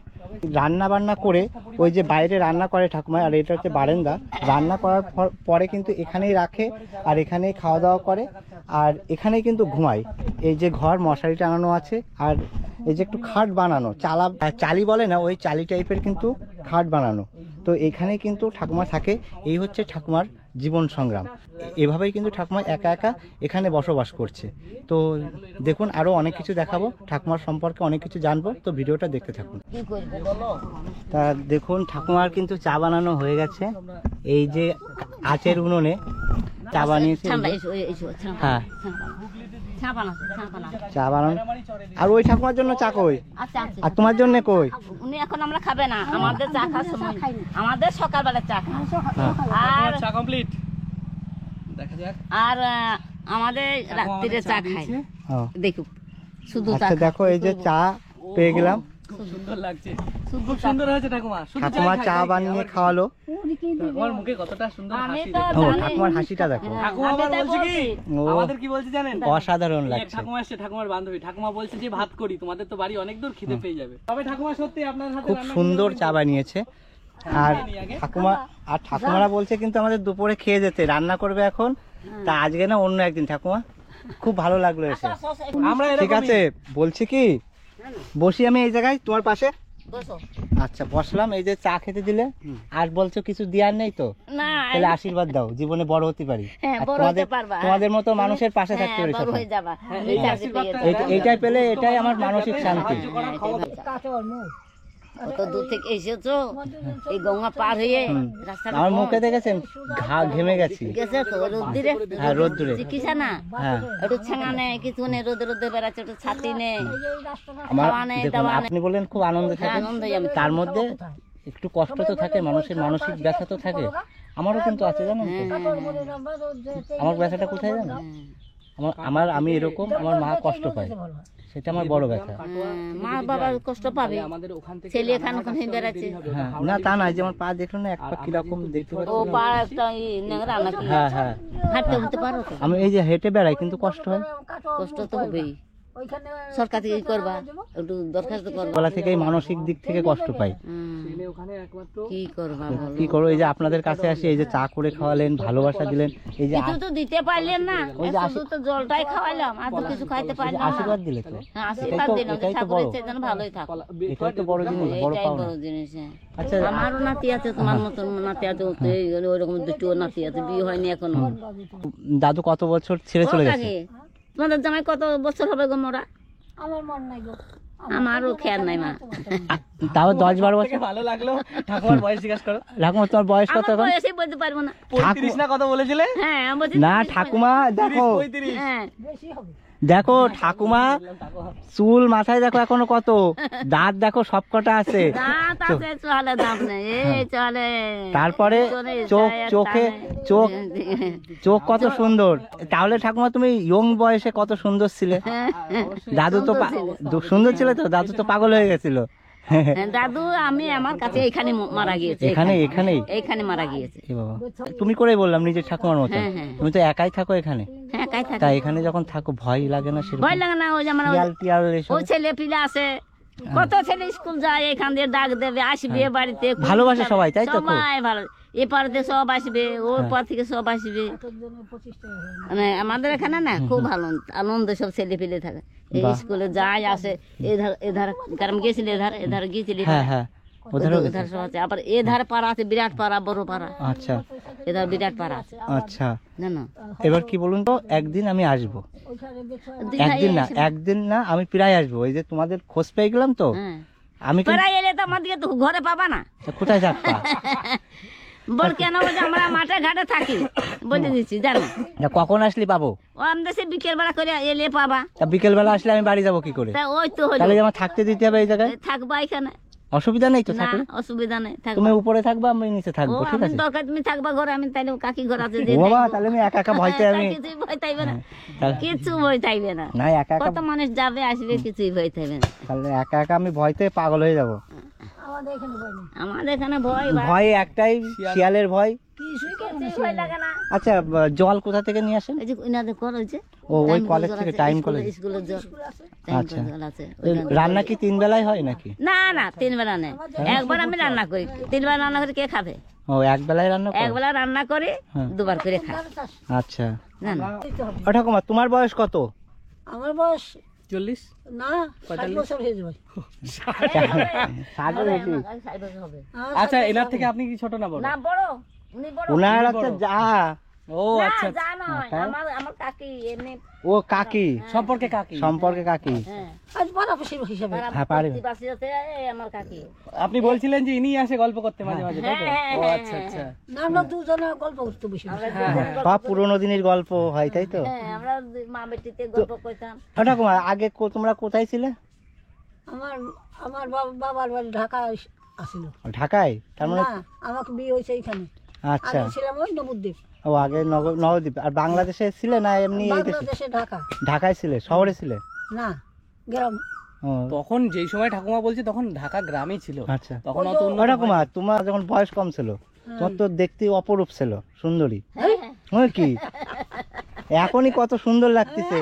রান্না বান্না করে ওই যে বাইরে রান্না করে ঠাকুমা, আর এটা হচ্ছে বারান্দা। রান্না করার পরে কিন্তু এখানেই রাখে, আর এখানেই খাওয়া দাওয়া করে, আর এখানেই কিন্তু ঘুমায়। এই যে ঘর, মশারি টাঙানো আছে, আর এই যে একটু খাট বানানো, চালি বলে না, ওই চালি টাইপের কিন্তু খাট বানানো। তো এখানে কিন্তু ঠাকুমা থাকে। এই হচ্ছে ঠাকুমার জীবন সংগ্রাম। এভাবেই কিন্তু ঠাকুমা একা একা এখানে বসবাস করছে। তো দেখুন, আরও অনেক কিছু দেখাবো, ঠাকুমার সম্পর্কে অনেক কিছু জানবো, তো ভিডিওটা দেখতে থাকুন। তা দেখুন, ঠাকুমার কিন্তু চা বানানো হয়ে গেছে। এই যে আঁচের উনুনে চা বানিয়েছে। হ্যাঁ, চা বানানো। আর ওই ঠাকুমার জন্য চা কই? আর তোমার জন্য কই? উনি এখন আমরা খাবে না, আমাদের চা খাওয়ার সময়, আমাদের সকালবেলা চা খাই। আর চা কমপ্লিট, দেখা যাক। আর আমাদের রাত্রিরে চা খাই। দেখো শুধু চা। আচ্ছা দেখো, এই যে চা পেয়ে গেলাম। সুন্দর লাগছে, খুব সুন্দর হয়েছে ঠাকুমা। ঠাকুমা চা বানিয়ে খাওয়ালো। ঠাকুমার মুখে কতটা সুন্দর হাসি। ও, ঠাকুমার হাসিটা দেখো। ঠাকুমা আবার বলছে কি, আমাদের কি বলছে জানেন? অসাধারণ লাগছে। ঠাকুমা এসে, ঠাকুমার বান্ধবী, ঠাকুমা বলছে যে ভাত করি, তোমাদের তো বাড়ি অনেক দূর, খিদে পেয়ে যাবে। তবে ঠাকুমা সত্যি আপনার হাতে খুব সুন্দর চা বানিয়েছে। আর ঠাকুমারা বলছে কিন্তু আমাদের দুপুরে খেয়ে যেতে, রান্না করবে এখন। তা আজকে না, অন্য একদিন। ঠাকুমা খুব ভালো লাগলো এসে। আমরা ঠিক আছে, বলছি কি, বসি আমি এই জায়গায় তোমার পাশে। আচ্ছা, বসলাম। এই যে চা খেতে দিলে, আর বলছো কিছু দেওয়ার নেই তো? না, তাহলে আশীর্বাদ দাও, জীবনে বড় হতে পারি। তোমাদের মতো মানুষের পাশে থাকতে পারি। এইটাই পেলে, এটাই আমার মানসিক শান্তি। কত দূর থেকে এসেছো, এই গঙ্গা পার হয়ে। আমার মুখে দেখেছেন ঘেমে গেছি। হ্যাঁ, রোদ্দুরে চিকিৎসা না, একটু ছেঙা নেই, কিছু নেই, রোদে বেড়াচ্ছে, একটু ছাতি নেই। আপনি বললেন খুব আনন্দ থাকে, তার মধ্যে একটু কষ্ট তো থাকে, মানুষের মানসিক ব্যথা তো থাকে। আমারও কিন্তু আছে জানেন তো। আমার ব্যথাটা কোথায় জানো? আমি এরকম, আমার মা কষ্ট পায়, সেটা আমার বড় ব্যথা। মা বাবা কষ্ট পাবে, আমাদের ওখান থেকে ছেলে এখানে ওখানে বেড়াচ্ছে। হ্যাঁ, না তা নাই, যে আমার পা দেখলো না এক পা কিরকম দেখতে ও পাচ্ছি। পা একটা ন্যাংরা নাকি, হ্যাঁ হ্যাঁ, হাঁটতে উঠতে পারো তো? আমি এই যে হেঁটে বেড়াই কিন্তু কষ্ট হয়। কষ্ট তো হবেই, সরকার থেকে কি করবা, একটু দরখাস্ত করবা। গলা থেকেই মানসিক দিক থেকে কষ্ট পাই। ছেলে ওখানে একমাত্র কি করবা বলো? কি করবো, এই যে আপনাদের কাছে আসি, এই যে চা করে খাওয়ালেন, ভালোবাসা দিলেন, এই যে কিছু তো দিতে পারলেন না, শুধু তো জলটাই খাওয়াইলাম, আর তো কিছু খাইতে পারলাম না। আশীর্বাদ দিলে তো, হ্যাঁ, আশীর্বাদ দিলাম যে এটাই তো ঠাকুর বড়। ইচ্ছে যেন ভালোই থাকো। এটাই তো বড় জিনিস, বড় এইটাই পাওনা। বড় জিনিস। হ্যাঁ। আচ্ছা, আমারও নাতি আছে, তোমার মতন নাতি আছে, ওইরকম দুটো নাতি আছে, বিয়ে হয়নি এখনো। দাদু কত বছর ছেড়ে চলে ও গেছে? কাকি, তোমাদের জামাই কত বছর হবে গো মোরা? আমার মন নাই গো। আমারও খেয়াল নাই মা। তাও 10-12 বছর। ভালো লাগলো। ঠাকুমার বয়স জিজ্ঞাসা করো। ঠাকুমা তোমার বয়স কত আমার এখন? বয়সে বলতে পারবো না। 35 না কত বলেছিলে? হ্যাঁ, আমি বলছি না ঠাকুমা দেখো, 35। হ্যাঁ, দেখো ঠাকুমা চুল মাথায় দেখো এখনো কত, দাঁত দেখো সব কটা আছে। দাঁত আছে, চলে দাঁত নেই, এই চলে। তারপরে চলে চোখ, যায়, চোখে টানে। চোখ, চোখ কত সুন্দর। তাহলে ঠাকুমা তুমি ইয়ং বয়সে কত সুন্দর ছিলে। দাদু তো সুন্দর ছিল তো, দাদু তো পাগল হয়ে গেছিল। দাদু আমি আমার কাছে এখানে মারা গিয়েছে, এখানেই এইখানে মারা গিয়েছে। এ বাবা, তুমি করেই বললাম নিজের ঠাকুমার মতো। হ্যাঁ, হ্যাঁ। তুমি তো একাই থাকো এখানে, হ্যাঁ, কাই থাকে। তাই এখানে যখন থাকো ভয় লাগে না সেরকম? ভয় লাগে না, ওই যে আমার টিয়াল টিয়াল এসব? ওই ছেলে পিলে আছে, কত ছেলে স্কুল যায়, এখান দিয়ে ডাক দেবে, আসবে বাড়িতে। ভালোবাসে সবাই, তাই তো? খুব। সবাই ভালো, এ পাড়তে সব আসবে, ওর পার থেকে সব আসবে। মানে আমাদের এখানে না খুব ভালো আনন্দ, সব ছেলে পেলে থাকে, এই বাহ। স্কুলে যায় আসে। এধার গ্রাম গেছিল, এধার গিয়েছিলি, হ্যাঁ হ্যাঁ, ওদেরও গেছে। এধার সব আছে। আবার এধার পাড়া আছে, বিরাট পাড়া, বড় পাড়া, আচ্ছা এধার বিরাট পাড়া আছে, আচ্ছা, জানো? এবার কি বলুন তো, একদিন আমি আসবো। দুই ভাই একদিন না আমি প্রায় আসবো। এই যে তোমাদের খোঁজ পেয়ে গেলাম তো, হ্যাঁ। আমি কিন্তু- প্রায় এলে তো আমাদেরকে তো ঘরে পাবা না। কোথায় থাকবা? বল কেন, বলছে আমরা মাঠে ঘাটে থাকি, বলে দিচ্ছি জানো। তা কখন আসলি পাবো? ও আমাদের সে বিকেল বেলা করে এলে পাবা। তা বিকেল বেলা আসলে আমি বাড়ি যাবো কি করে? তা ওই তো হলো, তাহলে যে আমার থাকতে দিতে হবে এই জায়গায়, থাকবা এখানে, অসুবিধা নেই তো না থাকলে? অসুবিধা নেই, থাকবা। তুমি উপরে থাকবা, আমি নিচে ও থাকবো, ঠিক আমি আছে? দরকার তুমি থাকবা ঘরে, আমি তাইলে কাকি ঘর আছে যে ও বাবা, থাকবো। তাহলে আমি একা একা ভয়তে আমি কিছুই ভয় থাকবে না, তাহলে- কিছু ভয় থাকবে না। না, একা একা, কত মানুষ যাবে আসবে, কিছুই ভয় থাকবে না। তাহলে একা একা আমি ভয়তে পাগল হয়ে যাবো। আমাদের এখানে ভয় নেই। আমাদের এখানে ভয় ভয় একটাই, শিয়ালের ভয়। কিছুই কেন কিছুই ভয় লাগে না। আচ্ছা, জল কোথা থেকে নিয়ে আসেন? এই যে ইনাদের কল হয়েছে, ও, ওই কলেজ থেকে, টাইম কলেজ। স্কুলের জল, আচ্ছা। জল আছে। রান্না কি 3 বেলায় হয় নাকি? না না, 3 বেলা নেই, একবার আমি রান্না করি। 3 বেলা রান্না করে কে খাবে? ও, এক বেলায় রান্না করো? একবেলা রান্না করে হ্যাঁ। 2 বার করে খায়, আচ্ছা। জানো? ও ঠাকুমা, তোমার বয়স কত? আমার বয়স 40। না 60 বছর হয়ে যাবে। 60 বেশি। আচ্ছা, এনার থেকে আপনি কি ছোট না বড়? না বড়, উনি বড়। ওনার হচ্ছে যা, ও না, আচ্ছা, জানো আমার কাকি এমনি ও কাকি, সম্পর্কে কাকি। সম্পর্কে কাকি। হ্যাঁ, আজ পাড়াপড়শি হিসাবে। হ্যাঁ, পারবে। প্রতিবাসী আছে, এই আমার কাকি। আপনি বলছিলেন যে ইনি আসে গল্প করতে মাঝে মাঝে, তাই তো? হ্যাঁ, ও হ্যাঁ, আচ্ছা আচ্ছা। না আমরা দুজনে গল্প করতে বসে বসে। সব পুরোনো দিনের গল্প হয়, তাই তো? হ্যাঁ, আমরা মা বেটিতে গল্প করতাম। ও ঠাকুমা, আগে তোমরা কোথায় ছিলে? আমার আমার বাবার বাড়ি ঢাকা আসিল। ঢাকায়? তার মানে না, আমাকে বিয়ে হয়েছে এইখানে। আচ্ছা। আমি ছিলাম ওই নবদ্বীপ, ও, আগে নবদ্বীপ। আর বাংলাদেশে ছিলে না এমনি এই দেশে? বাংলাদেশে ঢাকা। ঢাকায় ছিলে, শহরে ছিলে? না, গ্রাম। ও তখন যেই সময় ঠাকুমা বলছে তখন ঢাকা গ্রামে ছিল, আচ্ছা। তখন অত ও উন্নত ঠাকুমা, তোমার যখন বয়স কম ছিল, তোমার তো দেখতে অপরূপ ছিল, সুন্দরী। হ্যাঁ, কি এখনই কত সুন্দর লাগতেছে।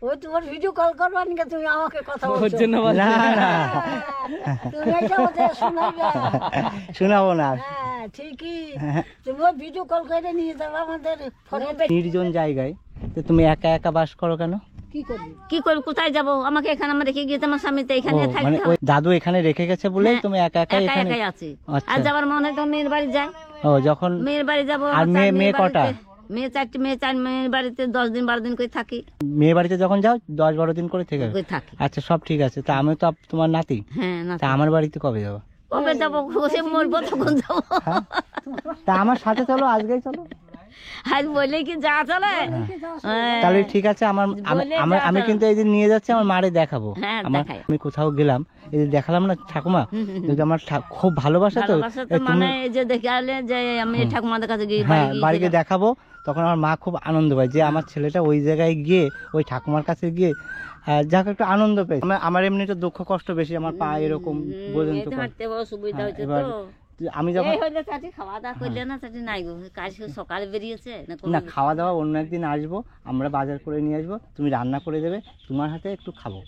ওই তোমার ভিডিও কল করবা নাকি তুমি আমাকে কথা ওর বলছো? জন্য বলছে। না না, তুমি এইটা ওদের শোনাইবে। শোনাবো না। হ্যাঁ, ঠিকই। তুমি ওই ভিডিও কল করে নিয়ে যাবে আমাদের ফোনে। নির্জন জায়গায় তো তুমি একা একা বাস করো কেন? কি করবি? কি করবো, কোথায় যাবো? আমাকে এখানে আমার রেখে গিয়েছে, আমার স্বামী তো ও, এখানে মানে থাকতে ওই হয়। দাদু এখানে রেখে গেছে বলেই হ্যাঁ, তুমি একা একা একা এখানে? একাই আছি। আচ্ছা। আর যাবার মনে হয় তো মেয়ের বাড়ি যাই, ও, যখন মেয়ের বাড়ি যাবো। আর চার মেয়ে মেয়ের কটা? বাড়িতে- মেয়ে 4টি, মেয়ে 4, মেয়ের বাড়িতে 10 দিন 12 দিন করে থাকি, মেয়ে বাড়িতে যখন যাও 10-12 দিন করে থেকে? করে থাকি। আচ্ছা, সব ঠিক আছে। তা আমি তো তোমার নাতি, হ্যাঁ, না তা আমার বাড়িতে কবে যাবো? কবে যাবো? সে মরবো তখন যাবো। হ্যাঁ? তা আমার সাথে চলো, আজকেই চলো। আজ বলে কি যা চলে হ্যাঁ। তাহলে ঠিক আছে, আমি কিন্তু এই যে নিয়ে যাচ্ছি আমার মারে দেখাবো। হ্যাঁ, আমার দেখাই। আমি কোথাও গেলাম, এই যে দেখালাম না ঠাকুমা, যদি আমার খুব ভালোবাসা তো ভালোবাসা তো মানে এই যে দেখালে যে আমি ঠাকুমাদের কাছে গিয়ে হ্যাঁ বাড়িতে দেখাবো, তখন আমার মা খুব আনন্দ পায় যে আমার ছেলেটা ওই জায়গায় গিয়ে ওই ঠাকুমার কাছে গিয়ে যাক একটু আনন্দ পেয়ে। আমার এমনি তো দুঃখ কষ্ট বেশি, আমার পা এরকম বোঝেন তো। হাঁটতে বড় সুবিধা হচ্ছে এবার তো আমি যখন এই হইলে চাচি খাওয়া দাওয়া করলে না চাচি নাই গো, কাজ সকালে বেরিয়েছে না না খাওয়া দাওয়া অন্য একদিন আসবো, আমরা বাজার করে নিয়ে আসবো, তুমি রান্না করে দেবে, তোমার হাতে একটু খাবো।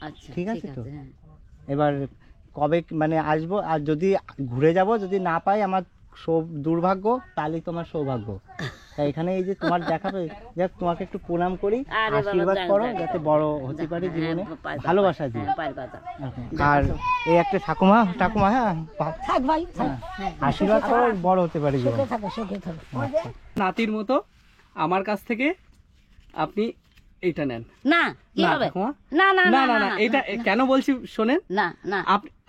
আচ্ছা ঠিক আছে তো? হ্যাঁ। এবার কবে মানে আসবো, আর যদি ঘুরে যাব, যদি না পাই আমার দুর্ভাগ্য, তাহলে তোমার সৌভাগ্য। তাই এখানে এই যে তোমার দেখাবে, যাক তোমাকে একটু প্রণাম করি, আরে বাবা, আশীর্বাদ যাক, করো যাক। যাতে বড় হতে পারি জীবনে, ভালোবাসা দিয়ে। হ্যাঁ, আর এই একটা ঠাকুমা হ্যাঁ থাক ভাই থাক। আশীর্বাদ করো, বড় হতে পারি জীবনে। সুখে থাকো সুখে থাকো। নাতির মতো আমার কাছ থেকে আপনি এইটা নেন। না কি না, হবে ঠাকুমা। না না না না না, এটা কেন বলছি শোনেন, না না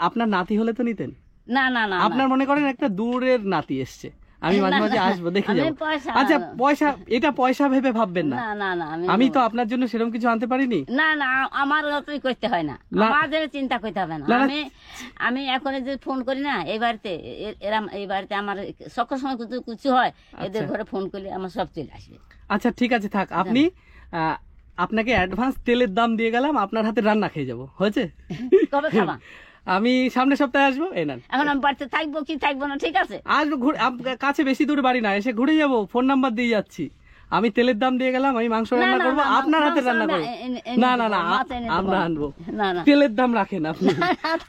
আপনার নাতি হলে তো নিতেন। না না না আপনার মনে করেন একটা দূরের নাতি এসছে, আমি মাঝে মাঝে আসবো, দেখে যাবো। আচ্ছা এটা পয়সা ভেবে ভাববেন না, না না না আমি তো আপনার জন্য সেরকম কিছু আনতে পারিনি। না না আমার যতই করতে হয় না, না। আমাদের চিন্তা করতে হবে না। না, না। আমি এখন যে ফোন করি না এই বাড়িতে, এরা এই বাড়িতে আমার সকল সময় কিছু হয়, এদের ঘরে ফোন করলে আমার সব চলে আসবে। আচ্ছা ঠিক আছে, থাক আপনি আপনাকে অ্যাডভান্স তেলের দাম দিয়ে গেলাম, আপনার হাতে রান্না খেয়ে যাবো, হয়েছে? কবে খাবা? আমি সামনের সপ্তাহে আসবো, এই নেন। এখন আমি বাড়িতে থাকবো কি থাকবো না, ঠিক আছে? আসবো, কাছে বেশি দূর বাড়ি না, এসে ঘুরে যাবো, ফোন নাম্বার দিয়ে যাচ্ছি। আমি তেলের দাম দিয়ে গেলাম, আমি মাংস রান্না না, করবো, না, আপনার হাতে মাংস রান্না না, করবো। এনে না না না, দেবো, মাছ এনে দেবো। আমরা আনবো। না না তেলের দাম রাখেন আপনি,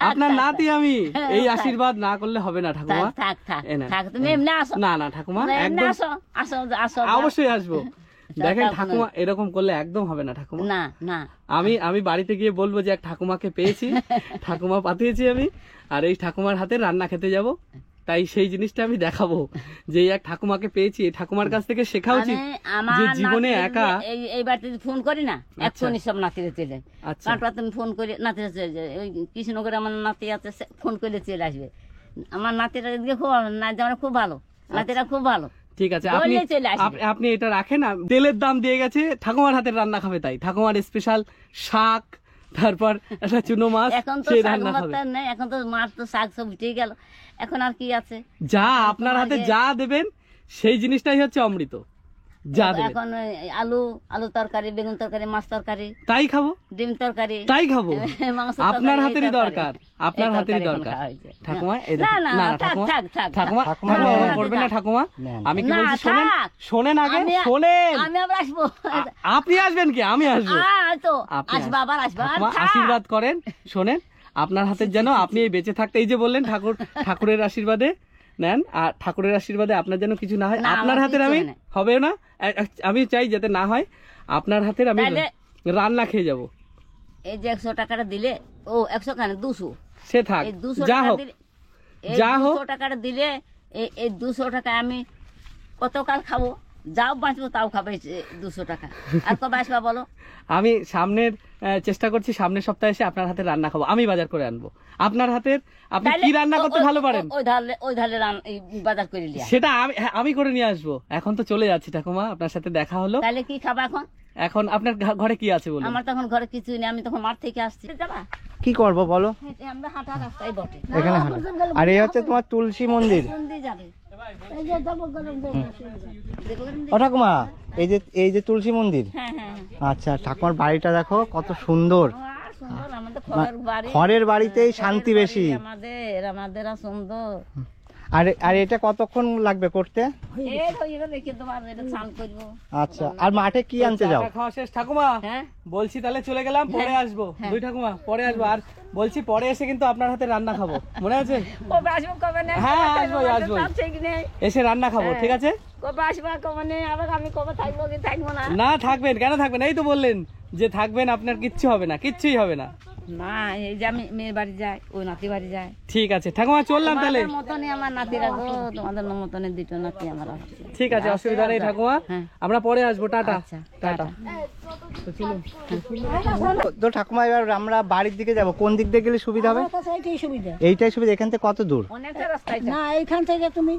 আপনার থাক, নাতি আমি, হ্যাঁ, এই থাক। আশীর্বাদ না করলে হবে না ঠাকুমা। থাক থাক এ না, থাক, তুমি এমনি আসো। না না ঠাকুমা, না, এমনি একদম আসো আসো আসো। অবশ্যই আসবো। দেখেন থাক, ঠাকুমা, এরকম করলে একদম হবে না ঠাকুমা। না না আমি বাড়িতে গিয়ে বলবো যে এক ঠাকুমাকে পেয়েছি, ঠাকুমা পাঠিয়েছি আমি, আর এই ঠাকুমার হাতে রান্না খেতে যাব। তাই সেই জিনিসটা আমি দেখাবো যে এই এক ঠাকুমাকে পেয়েছি, এই ঠাকুমার কাছ থেকে শেখা উচিত আমার যে জীবনে একা। এই বাড়িতে ফোন করি না, এক্ষুনি সব নাতিরে চলে। আচ্ছা কারণ তুমি ফোন করে নাতিরে চলে যায়, ওই কৃষ্ণনগরে আমার নাতি আছে, ফোন করলে চলে আসবে। আমার নাতিরা এদিকে খুব ভালো, নাতি আমার খুব ভালো, নাতিরা খুব ভালো। ঠিক আছে, বললেই চলে আসবে। আপনি এটা রাখেন। তেলের দাম দিয়ে গেছে, ঠাকুমার হাতের রান্না খাবে, তাই ঠাকুমার স্পেশাল শাক, তারপর একটা চুনো মাছ, এখন তো সেই শাক রান্না খাবে। মাছ নেই, এখন তো মাছ তো শাক সব উঠে গেল, এখন আর কি আছে? যা আপনার হাতে যা দেবেন সেই জিনিসটাই হচ্ছে অমৃত, যা দেবেন এখন ওই আলু তরকারি, বেগুন তরকারি, মাছ তরকারি, তাই খাবো, ডিম তরকারি, তাই খাবো। মাংস আপনার তরকারি, হাতেরই এই তরকারি। দরকার, আপনার এই হাতেরই তরকারি এখন দরকার খাওয়া হয়েছে। ঠাকুমা। এই না দেখুন, না না না, না থাক ঠাকুমা, থাক থাক ঠাকুমা ঠাকুমা, ঠাকুমা, থাক, এরকম করবেন না থাক। ঠাকুমা। না, আমি কি না, বলছি শোনেন, থাক। শোনেন আগে, আমি- শোনেন। আমি আবার আসবো। আপনি আসবেন কি? আমি আসবো। তো আপনি আসবো, আবার আসবো। আর ঠাকুমা থাক। আশীর্বাদ করেন, শোনেন, আপনার হাতের যেন আপনি এই বেঁচে থাকতে, এই যে বললেন ঠাকুরের আশীর্বাদে নেন, আর ঠাকুরের আশীর্বাদে আপনার যেন কিছু না হয়, না, আপনার আমার হাতের কিচ্ছু আমি হয় না। হবে না, আমি চাই যাতে না হয়, আপনার হাতের আমি তাহলে- রান্না খেয়ে যাব। এই যে 100 টাকাটা দিলে, ও 100 কেন 200, সে থাক, এই 200 যা টাকা হোক, দিলে, এই যা হোক। 200 টাকাটা দিলে, এই 200 টাকা আমি কতকাল খাবো? যাও বাঁচবো তাও খাবে 200 টাকা। আর কবে আসবা বলো? আমি সামনের চেষ্টা করছি, সামনের সপ্তাহে এসে আপনার হাতে রান্না খাবো, আমি বাজার করে আনবো আপনার হাতের। আপনি তাহলে কি রান্না করতে ভালো পারেন ওই ধারে এই বাজার করে লিয়া। সেটা আমি করে নিয়ে আসবো। এখন তো চলে যাচ্ছি ঠাকুমা, আপনার সাথে দেখা হলো। তাহলে কি খাবা এখন? এখন আপনার ঘরে কি আছে বলুন? আমার তখন ঘরে কিছুই নেই, আমি তখন মাঠ থেকে আসছি। যাবা? কি করব বলো? আমরা হাঁটা রাস্তায় বটে। এখানে হাঁটো। আর এই হচ্ছে তোমার তুলসী মন্দির। কোন দিয়ে যাবে? এই যে দেবো গরম দেবো। দেখো গরম ও ঠাকুমা, এই যে তুলসী মন্দির। হ্যাঁ হ্যাঁ হ্যাঁ। আচ্ছা, ঠাকুমার বাড়িটা দেখো কত সুন্দর। আর সুন্দর, আমাদের খড়ের বাড়ি। খড়ের বাড়িতেই শান্তি বেশি। আমাদের আর সুন্দর। আর এটা কতক্ষণ লাগবে করতে? এই তো এটা রেখে দেবো, আর এটা স্নান করবো। আচ্ছা, আর মাঠে কি আনতে যাও? খাওয়া শেষ ঠাকুমা, হ্যাঁ বলছি তাহলে চলে গেলাম, পরে আসবো। দুই ঠাকুমা পরে আসবো, আর বলছি পরে এসে কিন্তু আপনার হাতে রান্না খাবো, মনে আছে? কবে আসবো কবে নেই? হ্যাঁ, আসবোই। ঠিক নেই। এসে রান্না খাবো, ঠিক আছে? কবে আসবা কবে নেই? আবার আমি কবে থাকবো কি থাকবো না? না থাকবেন, কেন থাকবেন? এই তো বললেন যে থাকবেন, আপনার কিচ্ছু হবে না, কিচ্ছুই হবে না। না, এই যে আমি মেয়ের বাড়ি যাই, ওই নাতি বাড়ি যাই। ঠিক আছে ঠাকুমা, চললাম তাহলে। তোমাদের মতনই আমার নাতিরা গো, তোমাদের মতনই দুটো নাতি আমার আছে। ঠিক আছে, অসুবিধা নেই ঠাকুমা, হ্যাঁ। আমরা পরে আসবো। টাটা আচ্ছা, টাটা। তো চলুন। তো ঠাকুমা, এবার আমরা বাড়ির দিকে যাব, কোন দিক দিয়ে গেলে সুবিধা হবে? আমার কাছে এইটাই সুবিধা। এইটাই সুবিধা। এখান থেকে কত দূর? অনেকটা রাস্তায় না এইখান থেকে তুমি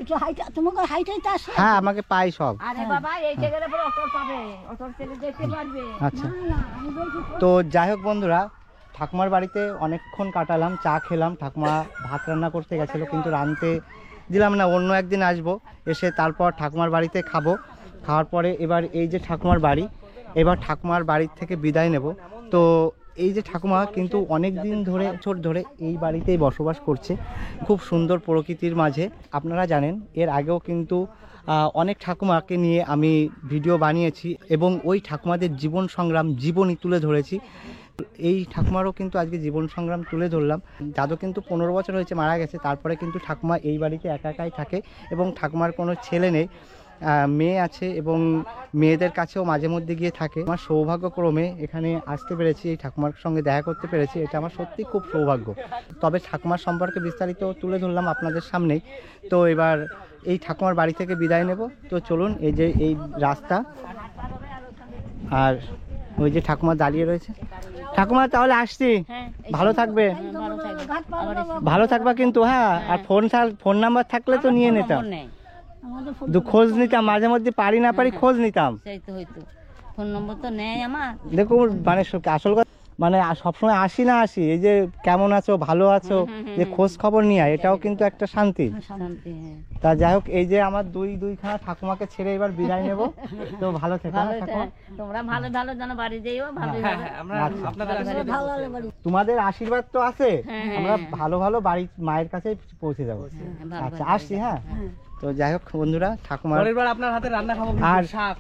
একটু হাইটা তোমাকে হাইটাইতে আসে হ্যাঁ আমাকে পাই সব। আরে বাবা এইটা গেলে পরে অটো পাবে, অটোর থেকে যেতে পারবে। আচ্ছা তো যাই হোক বন্ধুরা, ঠাকুমার বাড়িতে অনেকক্ষণ কাটালাম, চা খেলাম, ঠাকুমা ভাত রান্না করতে গেছিলো কিন্তু রাঁধতে দিলাম না, অন্য একদিন আসবো, এসে তারপর ঠাকুমার বাড়িতে খাবো। খাওয়ার পরে এবার এই যে ঠাকুমার বাড়ি, এবার ঠাকুমার বাড়ির থেকে বিদায় নেব। তো এই যে ঠাকুমা কিন্তু অনেক দিন ধরে ধরে এই বাড়িতেই বসবাস করছে, খুব সুন্দর প্রকৃতির মাঝে। আপনারা জানেন এর আগেও কিন্তু অনেক ঠাকুমাকে নিয়ে আমি ভিডিও বানিয়েছি এবং ওই ঠাকুমাদের জীবন সংগ্রাম, জীবনী তুলে ধরেছি। এই ঠাকুমারও কিন্তু আজকে জীবন সংগ্রাম তুলে ধরলাম। দাদু কিন্তু 15 বছর হয়েছে মারা গেছে, তারপরে কিন্তু ঠাকুমা এই বাড়িতে একা একাই থাকে এবং ঠাকুমার কোনো ছেলে নেই, মেয়ে আছে এবং মেয়েদের কাছেও মাঝে মধ্যে গিয়ে থাকে। আমার সৌভাগ্যক্রমে এখানে আসতে পেরেছি, এই ঠাকুমার সঙ্গে দেখা করতে পেরেছি, এটা আমার সত্যি খুব সৌভাগ্য। তবে ঠাকুমার সম্পর্কে বিস্তারিত তুলে ধরলাম আপনাদের সামনেই। তো এবার এই ঠাকুমার বাড়ি থেকে বিদায় নেব। তো চলুন, এই যে এই রাস্তা, আর ওই যে ঠাকুমা দাঁড়িয়ে রয়েছে। ঠাকুমা তাহলে আসছি, ভালো থাকবে, ভালো থাকবা কিন্তু। হ্যাঁ, আর ফোন নাম্বার থাকলে তো নিয়ে নিতাম, খোঁজ নিতাম, মাঝে মধ্যে পারি না পারি খোঁজ নিতাম। সেই তো হয়তো ফোন নম্বর তো নেই আমার। দেখুন মানে আসল কথা মানে সবসময় আসি না আসি, এই যে কেমন আছো, ভালো আছো, যে খোঁজ খবর নিয়ে এটাও কিন্তু একটা শান্তি। শান্তি, হ্যাঁ। তা যাই হোক, এই যে আমার দুইখানা ঠাকুমাকে ছেড়ে এবার বিদায় নেব। তো ভালো থেকো ঠাকুমা, তোমরা ভালো ভালো যেন বাড়ি যাইও, ভালো তোমাদের আশীর্বাদ তো আছে, আমরা ভালো ভালো বাড়ি মায়ের কাছে পৌঁছে যাবো। আচ্ছা আসছি, হ্যাঁ। তো যাই হোক বন্ধুরা, ঠাকুমার পরের বার আপনার হাতে রান্না খাবো, আর শাক।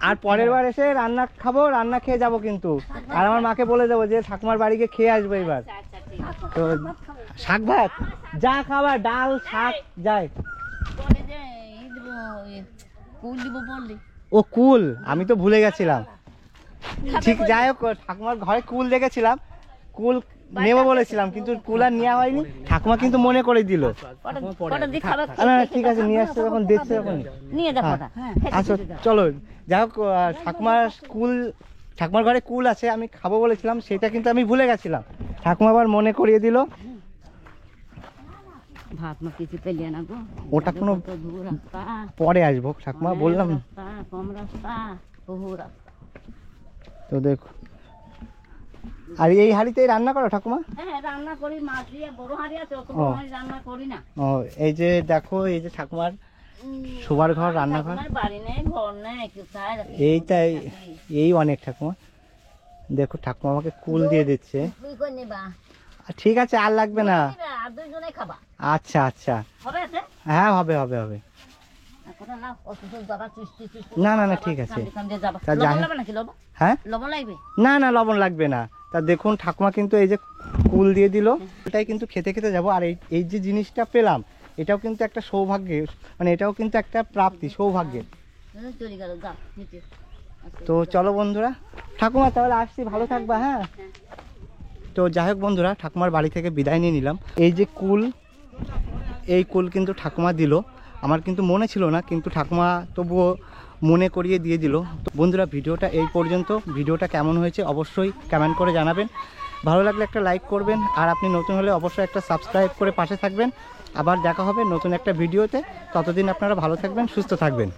আর পরের বার এসে রান্না খাবো, রান্না খেয়ে যাবো কিন্তু। আর আমার মাকে বলে দেবো যে ঠাকুমার বাড়ি গিয়ে খেয়ে আসবো এবার। তো শাক ভাত যা খাবার, ডাল শাক যায়। ও কুল, আমি তো ভুলে গেছিলাম। ঠিক, যাই হোক ঠাকুমার ঘরে কুল দেখেছিলাম, কুল নেবো বলেছিলাম কিন্তু কুল আর নেওয়া হয়নি। ঠাকুমা কিন্তু মনে করে দিল। না ঠিক আছে, নিয়ে আসতে যখন দেখছে তখন নিয়ে যাবো। আচ্ছা চলো, যাই হোক ঠাকুমার ঘরে কুল আছে, আমি খাবো বলেছিলাম, সেটা কিন্তু আমি ভুলে গেছিলাম। ঠাকুমা আবার মনে করিয়ে দিল। ভাত না কিছু পেলিয়ে না গো, ওটা কোনো পরে আসবো ঠাকুমা, বললাম কম রাস্তা, বহু রাস্তা। তো দেখো, আর এই হাঁড়িতেই রান্না করো ঠাকুমা? হ্যাঁ রান্না করি, মাছ দিয়ে, বড় হাঁড়ি আছে, অত বড় হাঁড়ি রান্না করি না। ও এই যে দেখো, এই যে ঠাকুমার শোবার ঘর, রান্নাঘর, বাড়ি নেই, ঘর নেই, কোথায় এইটাই, এই অনেক ঠাকুমা। দেখো ঠাকুমা আমাকে কুল দিয়ে দিচ্ছে। ঠিক আছে, আর লাগবে না। আচ্ছা আচ্ছা, হ্যাঁ হবে হবে হবে। না না না ঠিক আছে। হ্যাঁ না না লবণ লাগবে না। তা দেখুন ঠাকুমা কিন্তু এই যে কুল দিয়ে দিল, এটাই কিন্তু খেতে খেতে যাবো। আর এই যে জিনিসটা পেলাম, এটাও কিন্তু একটা সৌভাগ্যের, মানে এটাও কিন্তু একটা প্রাপ্তি, সৌভাগ্যের। তো চলো বন্ধুরা, ঠাকুমা তাহলে আসছি, ভালো থাকবা। হ্যাঁ, তো যাই হোক বন্ধুরা, ঠাকুমার বাড়ি থেকে বিদায় নিয়ে নিলাম। এই যে কুল, এই কুল কিন্তু ঠাকুমা দিল, আমার কিন্তু মনে ছিল না, কিন্তু ঠাকুমা তবুও মনে করিয়ে দিয়ে দিল। তো বন্ধুরা, ভিডিওটা এই পর্যন্ত। ভিডিওটা কেমন হয়েছে অবশ্যই কমেন্ট করে জানাবেন। ভালো লাগলে একটা লাইক করবেন, আর আপনি নতুন হলে অবশ্যই একটা সাবস্ক্রাইব করে পাশে থাকবেন। আবার দেখা হবে নতুন একটা ভিডিওতে। ততদিন আপনারা ভালো থাকবেন, সুস্থ থাকবেন।